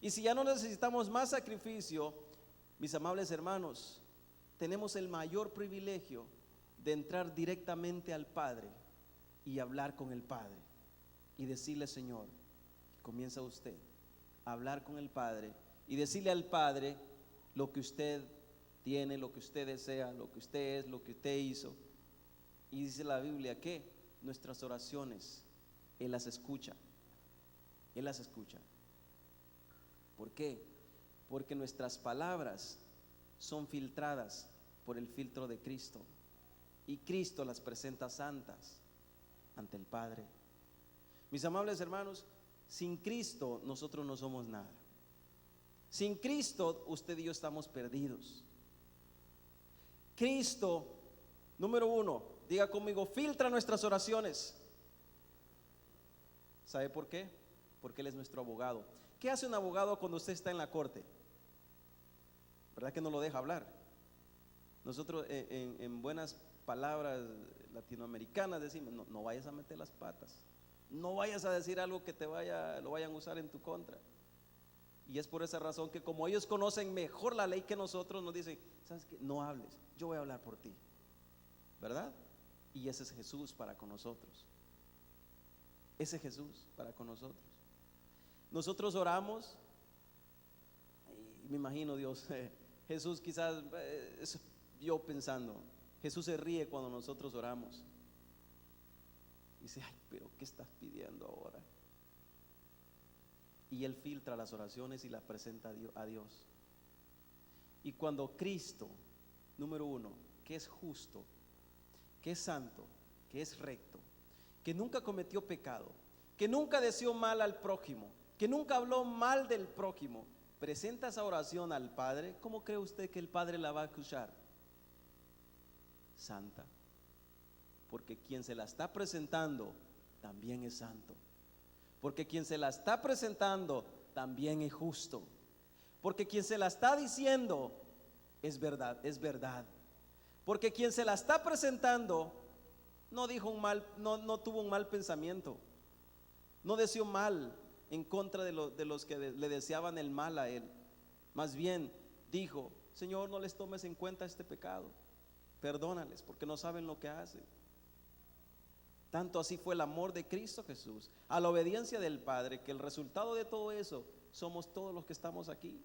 Y si ya no necesitamos más sacrificio, mis amables hermanos, tenemos el mayor privilegio de entrar directamente al Padre y hablar con el Padre y decirle: Señor, comienza usted a hablar con el Padre y decirle al Padre lo que usted tiene, lo que usted desea, lo que usted es, lo que usted hizo. Y dice la Biblia que nuestras oraciones Él las escucha. Él las escucha. ¿Por qué? Porque nuestras palabras son filtradas por el filtro de Cristo, y Cristo las presenta santas ante el Padre. Mis amables hermanos, sin Cristo nosotros no somos nada. Sin Cristo usted y yo estamos perdidos. Cristo, número uno, diga conmigo, filtra nuestras oraciones. ¿Sabe por qué? Porque Él es nuestro abogado. ¿Qué hace un abogado cuando usted está en la corte? ¿Verdad que no lo deja hablar? Nosotros en buenas palabras latinoamericanas decimos: no vayas a meter las patas, no vayas a decir algo que lo vayan a usar en tu contra. Y es por esa razón que, como ellos conocen mejor la ley que nosotros, nos dicen: ¿sabes qué? No hables, yo voy a hablar por ti, ¿verdad? Y ese es Jesús para con nosotros. Ese es Jesús para con nosotros. Nosotros oramos y me imagino Dios, Jesús quizás, yo pensando, Jesús se ríe cuando nosotros oramos. Dice, ay, pero ¿qué estás pidiendo ahora? Y él filtra las oraciones y las presenta a Dios. Y cuando Cristo, número uno, que es justo, que es santo, que es recto, que nunca cometió pecado, que nunca deseó mal al prójimo, que nunca habló mal del prójimo, presenta esa oración al Padre, ¿cómo cree usted que el Padre la va a escuchar? Santa. Porque quien se la está presentando también es santo. Porque quien se la está presentando también es justo. Porque quien se la está diciendo es verdad, es verdad. Porque quien se la está presentando no dijo un mal, no tuvo un mal pensamiento. No deseó mal en contra de los que le deseaban el mal a él. Más bien dijo, Señor, no les tomes en cuenta este pecado. Perdónales porque no saben lo que hacen. Tanto así fue el amor de Cristo Jesús a la obediencia del Padre, que el resultado de todo eso somos todos los que estamos aquí.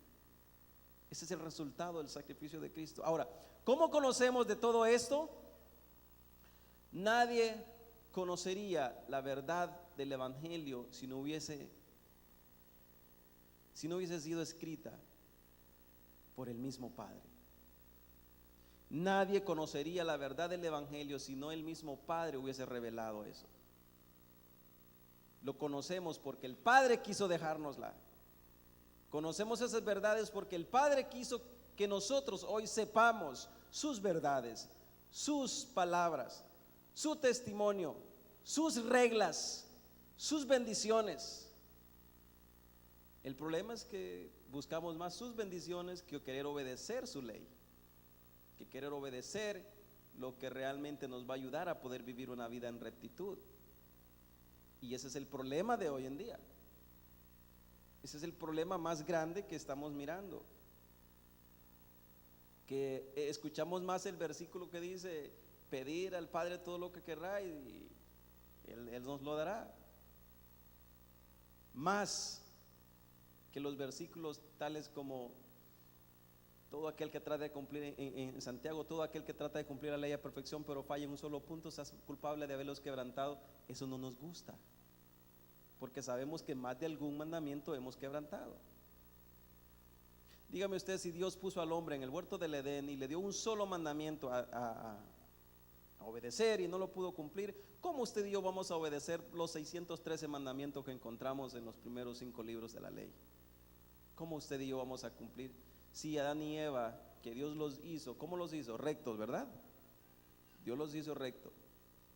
Ese es el resultado del sacrificio de Cristo. Ahora, ¿cómo conocemos de todo esto? Nadie conocería la verdad del Evangelio si no hubiese sido escrita por el mismo Padre. Nadie conocería la verdad del Evangelio si no el mismo Padre hubiese revelado eso. Lo conocemos porque el Padre quiso dejárnosla. Conocemos esas verdades porque el Padre quiso que nosotros hoy sepamos sus verdades, sus palabras, su testimonio, sus reglas, sus bendiciones. El problema es que buscamos más sus bendiciones que querer obedecer su ley, que querer obedecer lo que realmente nos va a ayudar a poder vivir una vida en rectitud. Y ese es el problema de hoy en día. Ese es el problema más grande que estamos mirando. Que escuchamos más el versículo que dice, pedir al Padre todo lo que querrá y Él nos lo dará. Más que los versículos tales como todo aquel que trata de cumplir en Santiago, todo aquel que trata de cumplir la ley a perfección pero falla en un solo punto, se hace culpable de haberlos quebrantado. Eso no nos gusta, porque sabemos que más de algún mandamiento hemos quebrantado. Dígame usted, si Dios puso al hombre en el huerto del Edén y le dio un solo mandamiento a obedecer y no lo pudo cumplir, ¿cómo usted y yo vamos a obedecer los 613 mandamientos que encontramos en los primeros 5 libros de la ley? ¿Cómo usted y yo vamos a cumplir? Si Adán y Eva, que Dios los hizo, ¿cómo los hizo? Rectos, ¿verdad? Dios los hizo rectos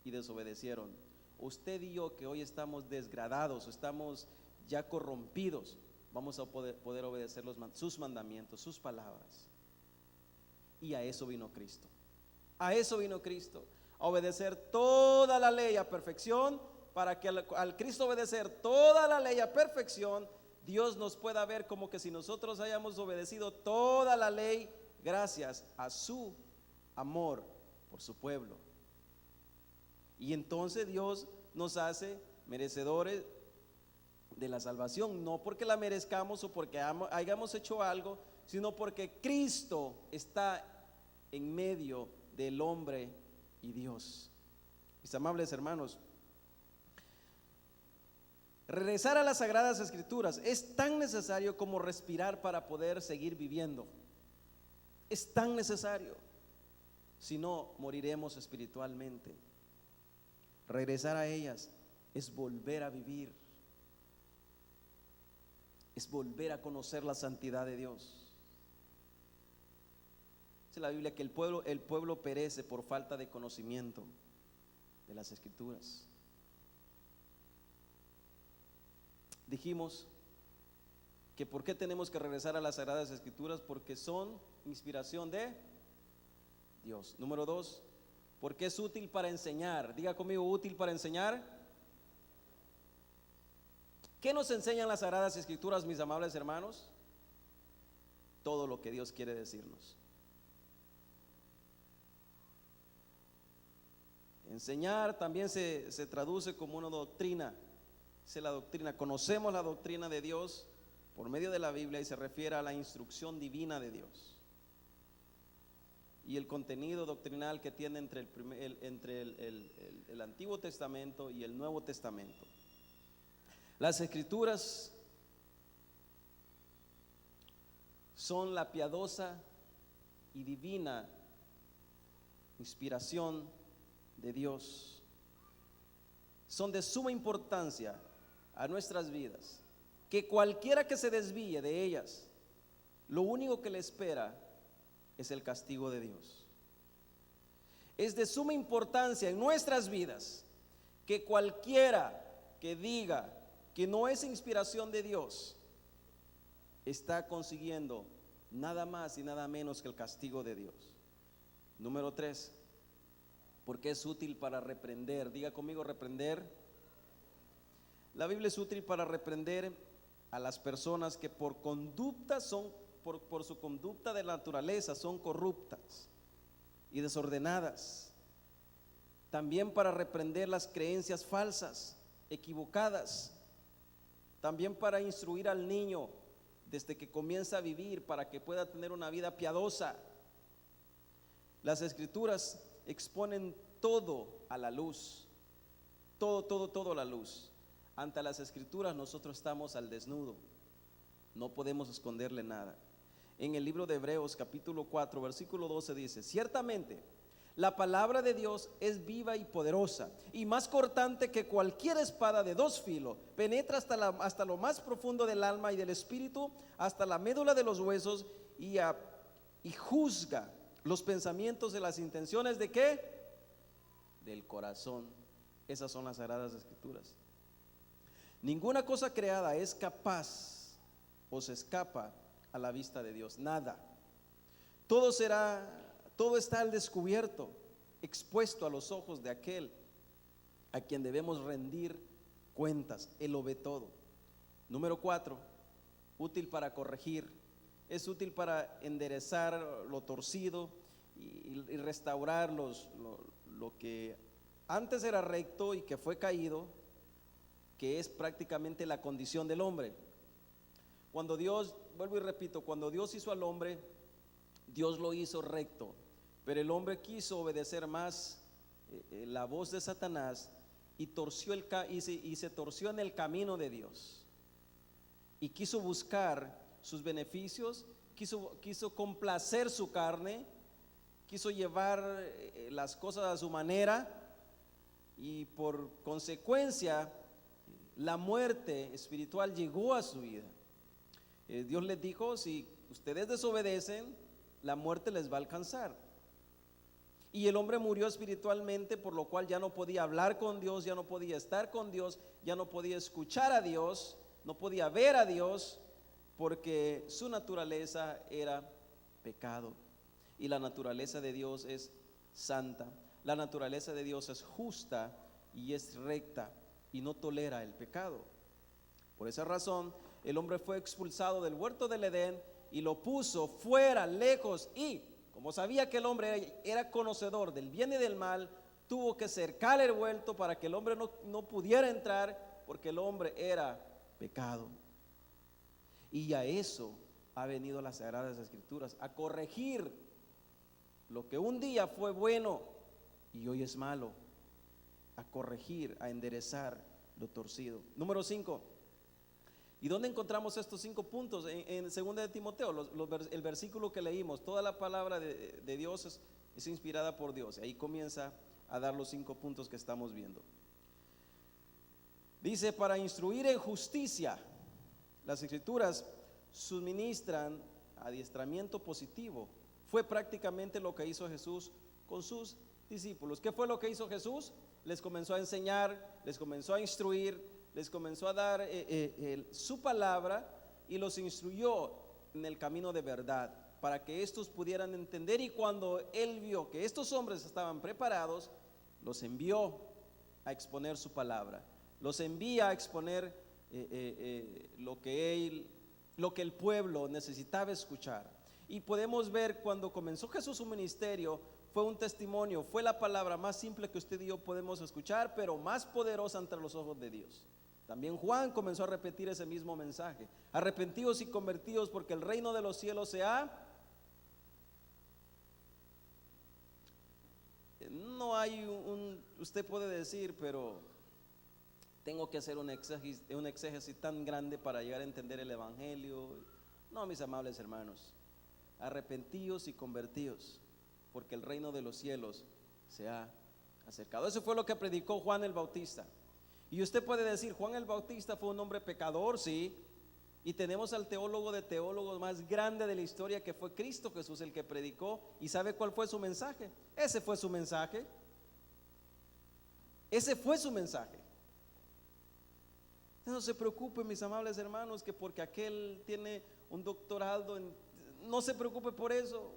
y desobedecieron. Usted y yo, que hoy estamos desgradados, estamos ya corrompidos, vamos a poder obedecer sus mandamientos, sus palabras. Y a eso vino Cristo. A eso vino Cristo, a obedecer toda la ley a perfección, para que al Cristo obedecer toda la ley a perfección, Dios nos pueda ver como que si nosotros hayamos obedecido toda la ley gracias a su amor por su pueblo. Y entonces Dios nos hace merecedores de la salvación, no porque la merezcamos o porque hayamos hecho algo, sino porque Cristo está en medio del hombre y Dios. Mis amables hermanos, regresar a las Sagradas Escrituras es tan necesario como respirar para poder seguir viviendo. Es tan necesario, si no moriremos espiritualmente. Regresar a ellas es volver a vivir, es volver a conocer la santidad de Dios. Dice la Biblia que el pueblo perece por falta de conocimiento de las Escrituras. Dijimos que por qué tenemos que regresar a las Sagradas Escrituras, porque son inspiración de Dios. Número 2, porque es útil para enseñar. Diga conmigo, útil para enseñar. ¿Qué nos enseñan las Sagradas Escrituras, mis amables hermanos? Todo lo que Dios quiere decirnos. Enseñar también se traduce como una doctrina. Es la doctrina. Conocemos la doctrina de Dios por medio de la Biblia y se refiere a la instrucción divina de Dios. y el contenido doctrinal que tiene entre el Antiguo Testamento y el Nuevo Testamento. Las Escrituras son la piadosa y divina inspiración de Dios. Son de suma importancia a nuestras vidas, que cualquiera que se desvíe de ellas, lo único que le espera es el castigo de Dios. Es de suma importancia en nuestras vidas que cualquiera que diga que no es inspiración de Dios está consiguiendo nada más y nada menos que el castigo de Dios. Número 3, porque es útil para reprender. Diga conmigo, reprender. La Biblia es útil para reprender a las personas que por conducta por su conducta de naturaleza son corruptas y desordenadas. También para reprender las creencias falsas, equivocadas. También para instruir al niño desde que comienza a vivir, para que pueda tener una vida piadosa. Las Escrituras exponen todo a la luz, todo a la luz. Ante las Escrituras nosotros estamos al desnudo, no podemos esconderle nada. En el libro de Hebreos capítulo 4 versículo 12 dice: ciertamente la palabra de Dios es viva y poderosa, y más cortante que cualquier espada de dos filos, penetra hasta lo más profundo del alma y del espíritu, hasta la médula de los huesos, y juzga los pensamientos y las intenciones ¿de qué? Del corazón. Esas son las Sagradas Escrituras. Ninguna cosa creada es capaz o se escapa a la vista de Dios, nada. Todo está al descubierto, expuesto a los ojos de aquel a quien debemos rendir cuentas. Él lo ve todo. Número 4, útil para corregir. Es útil para enderezar lo torcido y restaurar lo que antes era recto y que fue caído, que es prácticamente la condición del hombre. Cuando Dios, vuelvo y repito, cuando Dios hizo al hombre, Dios lo hizo recto, pero el hombre quiso obedecer más la voz de Satanás y se torció en el camino de Dios, y quiso buscar sus beneficios, quiso complacer su carne, quiso llevar las cosas a su manera, y por consecuencia la muerte espiritual llegó a su vida. Dios les dijo: si ustedes desobedecen, la muerte les va a alcanzar. Y el hombre murió espiritualmente, por lo cual ya no podía hablar con Dios, ya no podía estar con Dios, ya no podía escuchar a Dios, no podía ver a Dios, porque su naturaleza era pecado. Y la naturaleza de Dios es santa, la naturaleza de Dios es justa y es recta, y no tolera el pecado. Por esa razón el hombre fue expulsado del huerto del Edén y lo puso fuera, lejos, y como sabía que el hombre era conocedor del bien y del mal, tuvo que cercar el huerto para que el hombre no pudiera entrar, porque el hombre era pecado. Y a eso ha venido las Sagradas Escrituras, a corregir lo que un día fue bueno y hoy es malo, a corregir, a enderezar lo torcido. Número 5. ¿Y dónde encontramos estos 5 puntos? En 2 de Timoteo, el versículo que leímos. Toda la palabra de Dios es inspirada por Dios. Ahí comienza a dar los 5 puntos que estamos viendo. Dice: para instruir en justicia. Las Escrituras suministran adiestramiento positivo. Fue prácticamente lo que hizo Jesús con sus discípulos. ¿Qué fue lo que hizo Jesús? Les comenzó a enseñar, les comenzó a instruir, les comenzó a dar su palabra, y los instruyó en el camino de verdad, para que estos pudieran entender. Y cuando Él vio que estos hombres estaban preparados, los envió a exponer su palabra, los envía a exponer lo que el pueblo necesitaba escuchar. Y podemos ver cuando comenzó Jesús su ministerio, fue un testimonio, fue la palabra más simple que usted y yo podemos escuchar, pero más poderosa ante los ojos de Dios. También Juan comenzó a repetir ese mismo mensaje: arrepentidos y convertidos, porque el reino de los cielos se ha no hay usted puede decir, pero tengo que hacer un exégesis tan grande para llegar a entender el Evangelio. No, mis amables hermanos, arrepentíos y convertíos, porque el reino de los cielos se ha acercado. Eso fue lo que predicó Juan el Bautista. Y usted puede decir, Juan el Bautista fue un hombre pecador, sí. Y tenemos al teólogo de teólogos más grande de la historia, que fue Cristo Jesús, el que predicó. ¿Y sabe cuál fue su mensaje? Ese fue su mensaje. Ese fue su mensaje. No se preocupe, mis amables hermanos, que porque aquel tiene un doctorado no se preocupe por eso.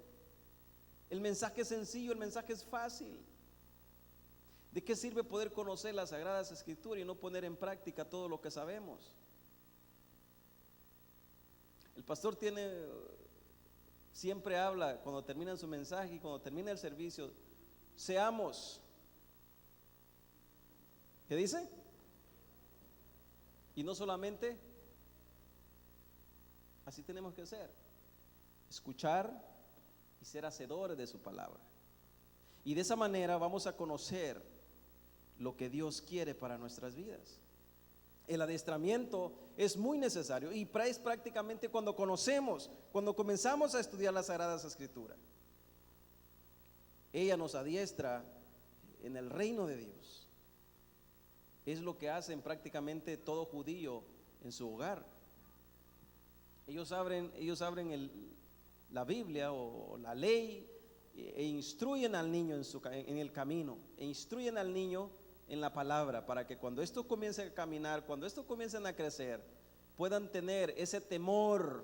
El mensaje es sencillo, el mensaje es fácil. ¿De qué sirve poder conocer las Sagradas Escrituras y no poner en práctica todo lo que sabemos? El pastor siempre habla cuando termina su mensaje y cuando termina el servicio, seamos, ¿qué dice? Y no solamente, así tenemos que ser, escuchar y ser hacedores de su palabra. Y de esa manera vamos a conocer lo que Dios quiere para nuestras vidas. El adiestramiento es muy necesario y es prácticamente cuando comenzamos a estudiar las Sagradas Escrituras. Ella nos adiestra en el reino de Dios. Es lo que hacen prácticamente todo judío en su hogar. Ellos abren la Biblia o la ley e instruyen al niño en el camino, e instruyen al niño en la palabra, para que cuando esto comience a caminar, cuando esto comiencen a crecer, puedan tener ese temor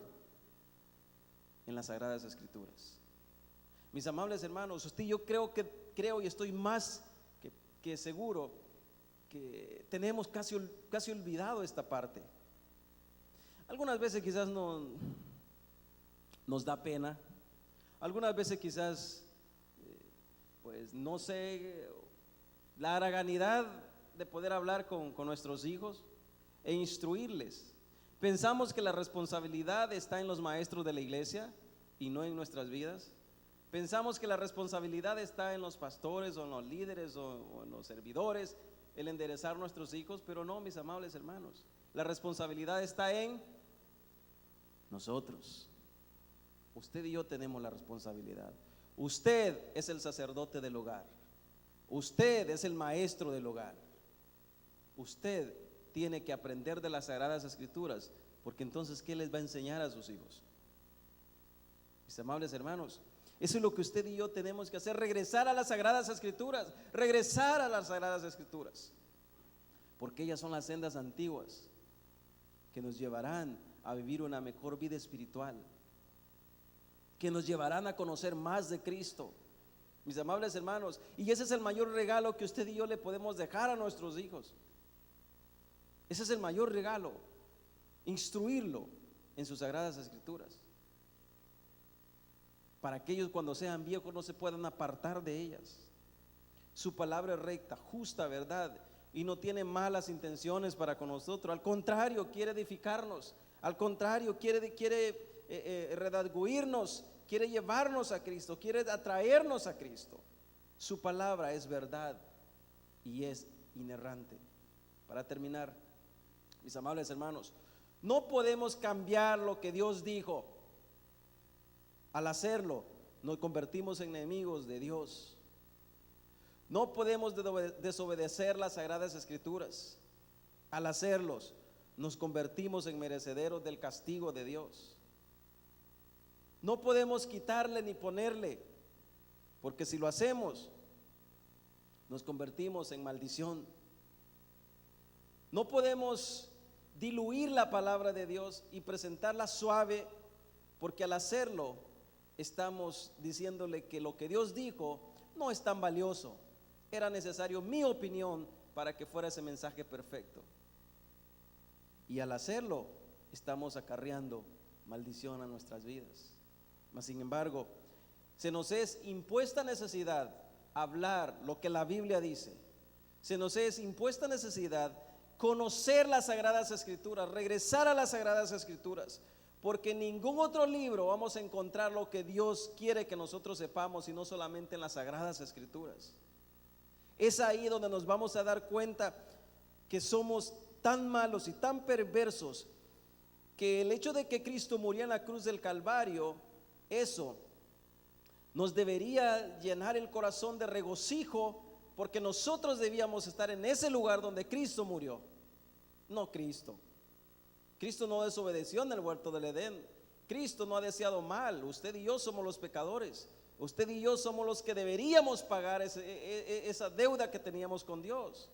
en las Sagradas Escrituras. Mis amables hermanos, usted, yo creo y estoy más que seguro que tenemos casi olvidado esta parte. Algunas veces quizás nos da pena, algunas veces quizás pues no sé, la haraganidad de poder hablar con nuestros hijos e instruirles. Pensamos que la responsabilidad está en los maestros de la iglesia y no en nuestras vidas. Pensamos que la responsabilidad está en los pastores o en los líderes o en los servidores, el enderezar nuestros hijos, pero no, mis amables hermanos, la responsabilidad está en nosotros. Usted y yo tenemos la responsabilidad. Usted es el sacerdote del hogar. Usted es el maestro del hogar. Usted tiene que aprender de las Sagradas Escrituras, porque entonces ¿qué les va a enseñar a sus hijos? Mis amables hermanos, eso es lo que usted y yo tenemos que hacer, regresar a las Sagradas Escrituras, regresar a las Sagradas Escrituras, porque ellas son las sendas antiguas que nos llevarán a vivir una mejor vida espiritual, que nos llevarán a conocer más de Cristo. Mis amables hermanos, y ese es el mayor regalo que usted y yo le podemos dejar a nuestros hijos. Ese es el mayor regalo, instruirlo en sus Sagradas Escrituras, para que ellos cuando sean viejos no se puedan apartar de ellas. Su palabra es recta, justa, verdad, y no tiene malas intenciones para con nosotros. Al contrario, quiere edificarnos. Al contrario, quiere redarguirnos, quiere llevarnos a Cristo, quiere atraernos a Cristo. Su palabra es verdad y es inerrante. Para terminar, mis amables hermanos, no podemos cambiar lo que Dios dijo. Al hacerlo, nos convertimos en enemigos de Dios. No podemos desobedecer las Sagradas Escrituras. Al hacerlos, nos convertimos en merecederos del castigo de Dios. No podemos quitarle ni ponerle, porque si lo hacemos, nos convertimos en maldición. No podemos diluir la palabra de Dios y presentarla suave, porque al hacerlo estamos diciéndole que lo que Dios dijo no es tan valioso. Era necesario mi opinión para que fuera ese mensaje perfecto. Y al hacerlo estamos acarreando maldición a nuestras vidas. Mas sin embargo, se nos es impuesta necesidad hablar lo que la Biblia dice. Se nos es impuesta necesidad conocer las Sagradas Escrituras, regresar a las Sagradas Escrituras, porque en ningún otro libro vamos a encontrar lo que Dios quiere que nosotros sepamos, y no solamente en las Sagradas Escrituras. Es ahí donde nos vamos a dar cuenta que somos tan malos y tan perversos que el hecho de que Cristo murió en la cruz del Calvario, eso nos debería llenar el corazón de regocijo, porque nosotros debíamos estar en ese lugar donde Cristo murió, no Cristo. Cristo no desobedeció en el huerto del Edén. Cristo no ha deseado mal. Usted y yo somos los pecadores. Usted y yo somos los que deberíamos pagar esa deuda que teníamos con Dios.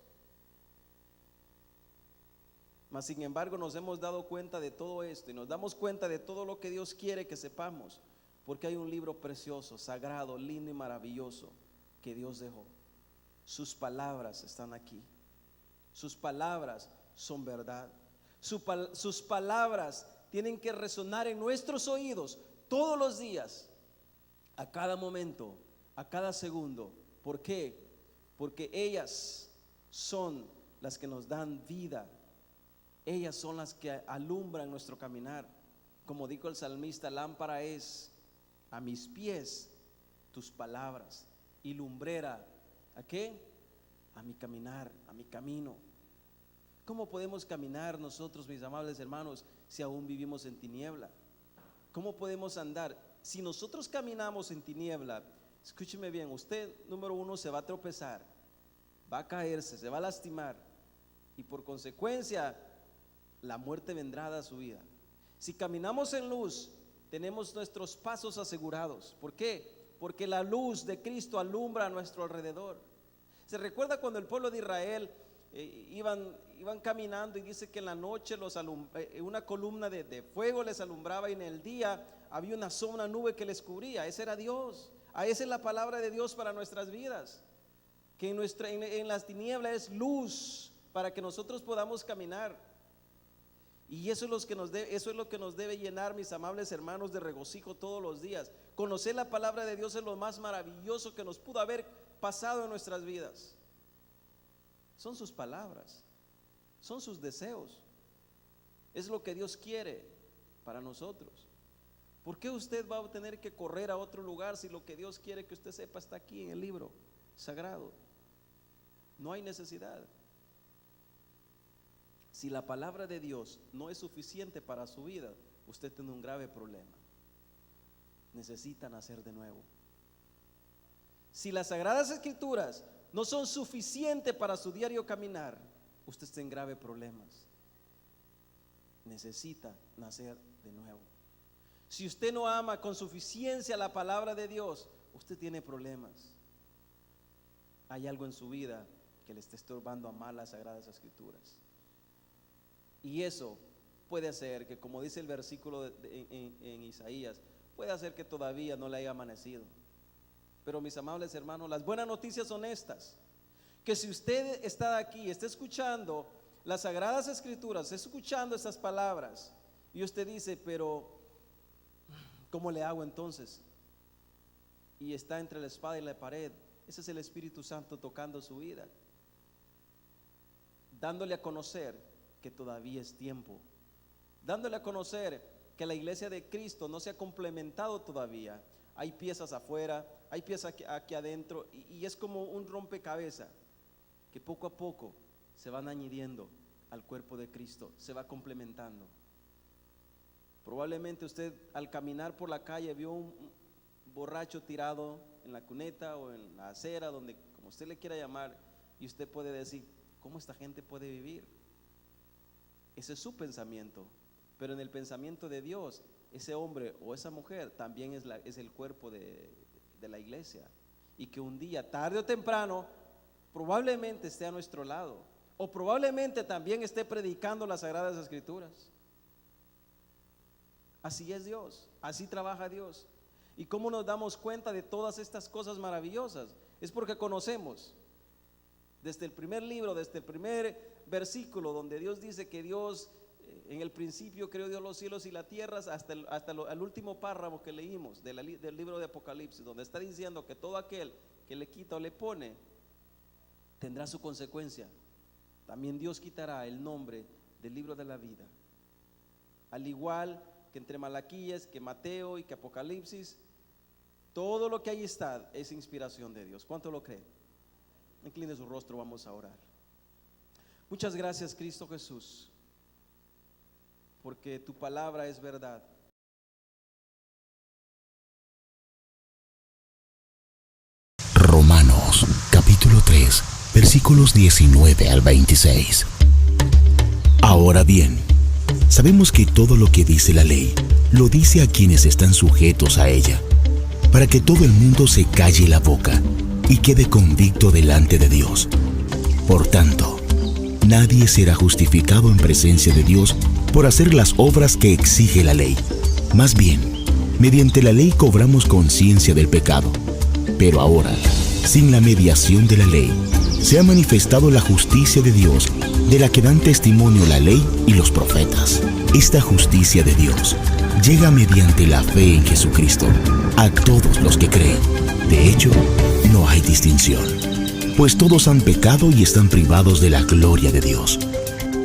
Mas sin embargo nos hemos dado cuenta de todo esto y nos damos cuenta de todo lo que Dios quiere que sepamos, porque hay un libro precioso, sagrado, lindo y maravilloso que Dios dejó. Sus palabras están aquí. Sus palabras son verdad. Sus palabras tienen que resonar en nuestros oídos todos los días, a cada momento, a cada segundo. ¿Por qué? Porque ellas son las que nos dan vida. Ellas son las que alumbran nuestro caminar. Como dijo el salmista, lámpara es a mis pies tus palabras y lumbrera, ¿a qué? A mi caminar, a mi camino. ¿Cómo podemos caminar nosotros, mis amables hermanos, si aún vivimos en tiniebla? ¿Cómo podemos andar? Si nosotros caminamos en tiniebla, escúcheme bien, usted, número uno, se va a tropezar, va a caerse, se va a lastimar, y por consecuencia la muerte vendrá a su vida. Si caminamos en luz, tenemos nuestros pasos asegurados. ¿Por qué? Porque la luz de Cristo alumbra a nuestro alrededor. ¿Se recuerda cuando el pueblo de Israel iban caminando, y dice que en la noche una columna de fuego les alumbraba, y en el día había una nube que les cubría? Ese era Dios. Esa es la palabra de Dios para nuestras vidas, que en las tinieblas es luz para que nosotros podamos caminar. Y eso es lo que nos debe llenar, mis amables hermanos, de regocijo todos los días. Conocer la palabra de Dios es lo más maravilloso que nos pudo haber pasado en nuestras vidas. Son sus palabras, son sus deseos, es lo que Dios quiere para nosotros. ¿Por qué usted va a tener que correr a otro lugar si lo que Dios quiere que usted sepa está aquí en el libro sagrado? No hay necesidad. Si la palabra de Dios no es suficiente para su vida, usted tiene un grave problema. Necesita nacer de nuevo. Si las sagradas escrituras no son suficientes para su diario caminar, usted está en graves problemas. Necesita nacer de nuevo. Si usted no ama con suficiencia la palabra de Dios, usted tiene problemas. Hay algo en su vida que le está estorbando amar las sagradas escrituras. Y eso puede hacer que, como dice el versículo en Isaías, puede hacer que todavía no le haya amanecido. Pero mis amables hermanos, las buenas noticias son estas: que si usted está aquí, está escuchando las sagradas escrituras, escuchando estas palabras, y usted dice, pero ¿cómo le hago entonces? Y está entre la espada y la pared. Ese es el Espíritu Santo tocando su vida, dándole a conocer que todavía es tiempo, dándole a conocer que la iglesia de Cristo no se ha complementado todavía. Hay piezas afuera, hay piezas aquí adentro, y es como un rompecabezas que poco a poco se van añadiendo al cuerpo de Cristo, se va complementando. Probablemente usted, al caminar por la calle, vio un borracho tirado en la cuneta o en la acera, donde, como usted le quiera llamar, y usted puede decir, ¿cómo esta gente puede vivir? Ese es su pensamiento, pero en el pensamiento de Dios, ese hombre o esa mujer también es el cuerpo de la iglesia, y que un día, tarde o temprano, probablemente esté a nuestro lado, o probablemente también esté predicando las sagradas escrituras. Así es Dios, así trabaja Dios. ¿Y cómo nos damos cuenta de todas estas cosas maravillosas? Es porque conocemos desde el primer libro, desde el primer versículo, donde Dios dice que Dios, en el principio creó Dios los cielos y la tierra, hasta el último párrafo que leímos del libro de Apocalipsis, donde está diciendo que todo aquel que le quita o le pone tendrá su consecuencia. También Dios quitará el nombre del libro de la vida. Al igual que entre Malaquías, que Mateo y que Apocalipsis, todo lo que ahí está es inspiración de Dios. ¿Cuánto lo creen? Incline su rostro, vamos a orar. Muchas gracias, Cristo Jesús, porque tu palabra es verdad. Romanos capítulo 3, versículos 19 al 26. Ahora bien, sabemos que todo lo que dice la ley, lo dice a quienes están sujetos a ella, para que todo el mundo se calle la boca y quede convicto delante de Dios. Por tanto, nadie será justificado en presencia de Dios por hacer las obras que exige la ley. Más bien, mediante la ley cobramos conciencia del pecado. Pero ahora, sin la mediación de la ley, se ha manifestado la justicia de Dios, de la que dan testimonio la ley y los profetas. Esta justicia de Dios llega mediante la fe en Jesucristo a todos los que creen. De hecho, no hay distinción, pues todos han pecado y están privados de la gloria de Dios.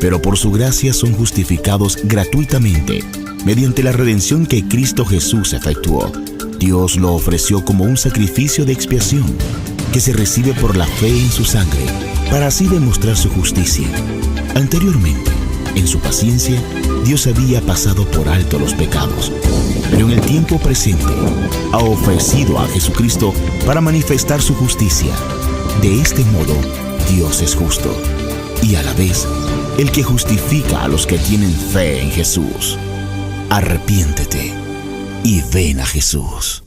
Pero por su gracia son justificados gratuitamente, mediante la redención que Cristo Jesús efectuó. Dios lo ofreció como un sacrificio de expiación, que se recibe por la fe en su sangre, para así demostrar su justicia. Anteriormente, en su paciencia, Dios había pasado por alto los pecados, pero en el tiempo presente ha ofrecido a Jesucristo para manifestar su justicia. De este modo, Dios es justo y a la vez el que justifica a los que tienen fe en Jesús. Arrepiéntete y ven a Jesús.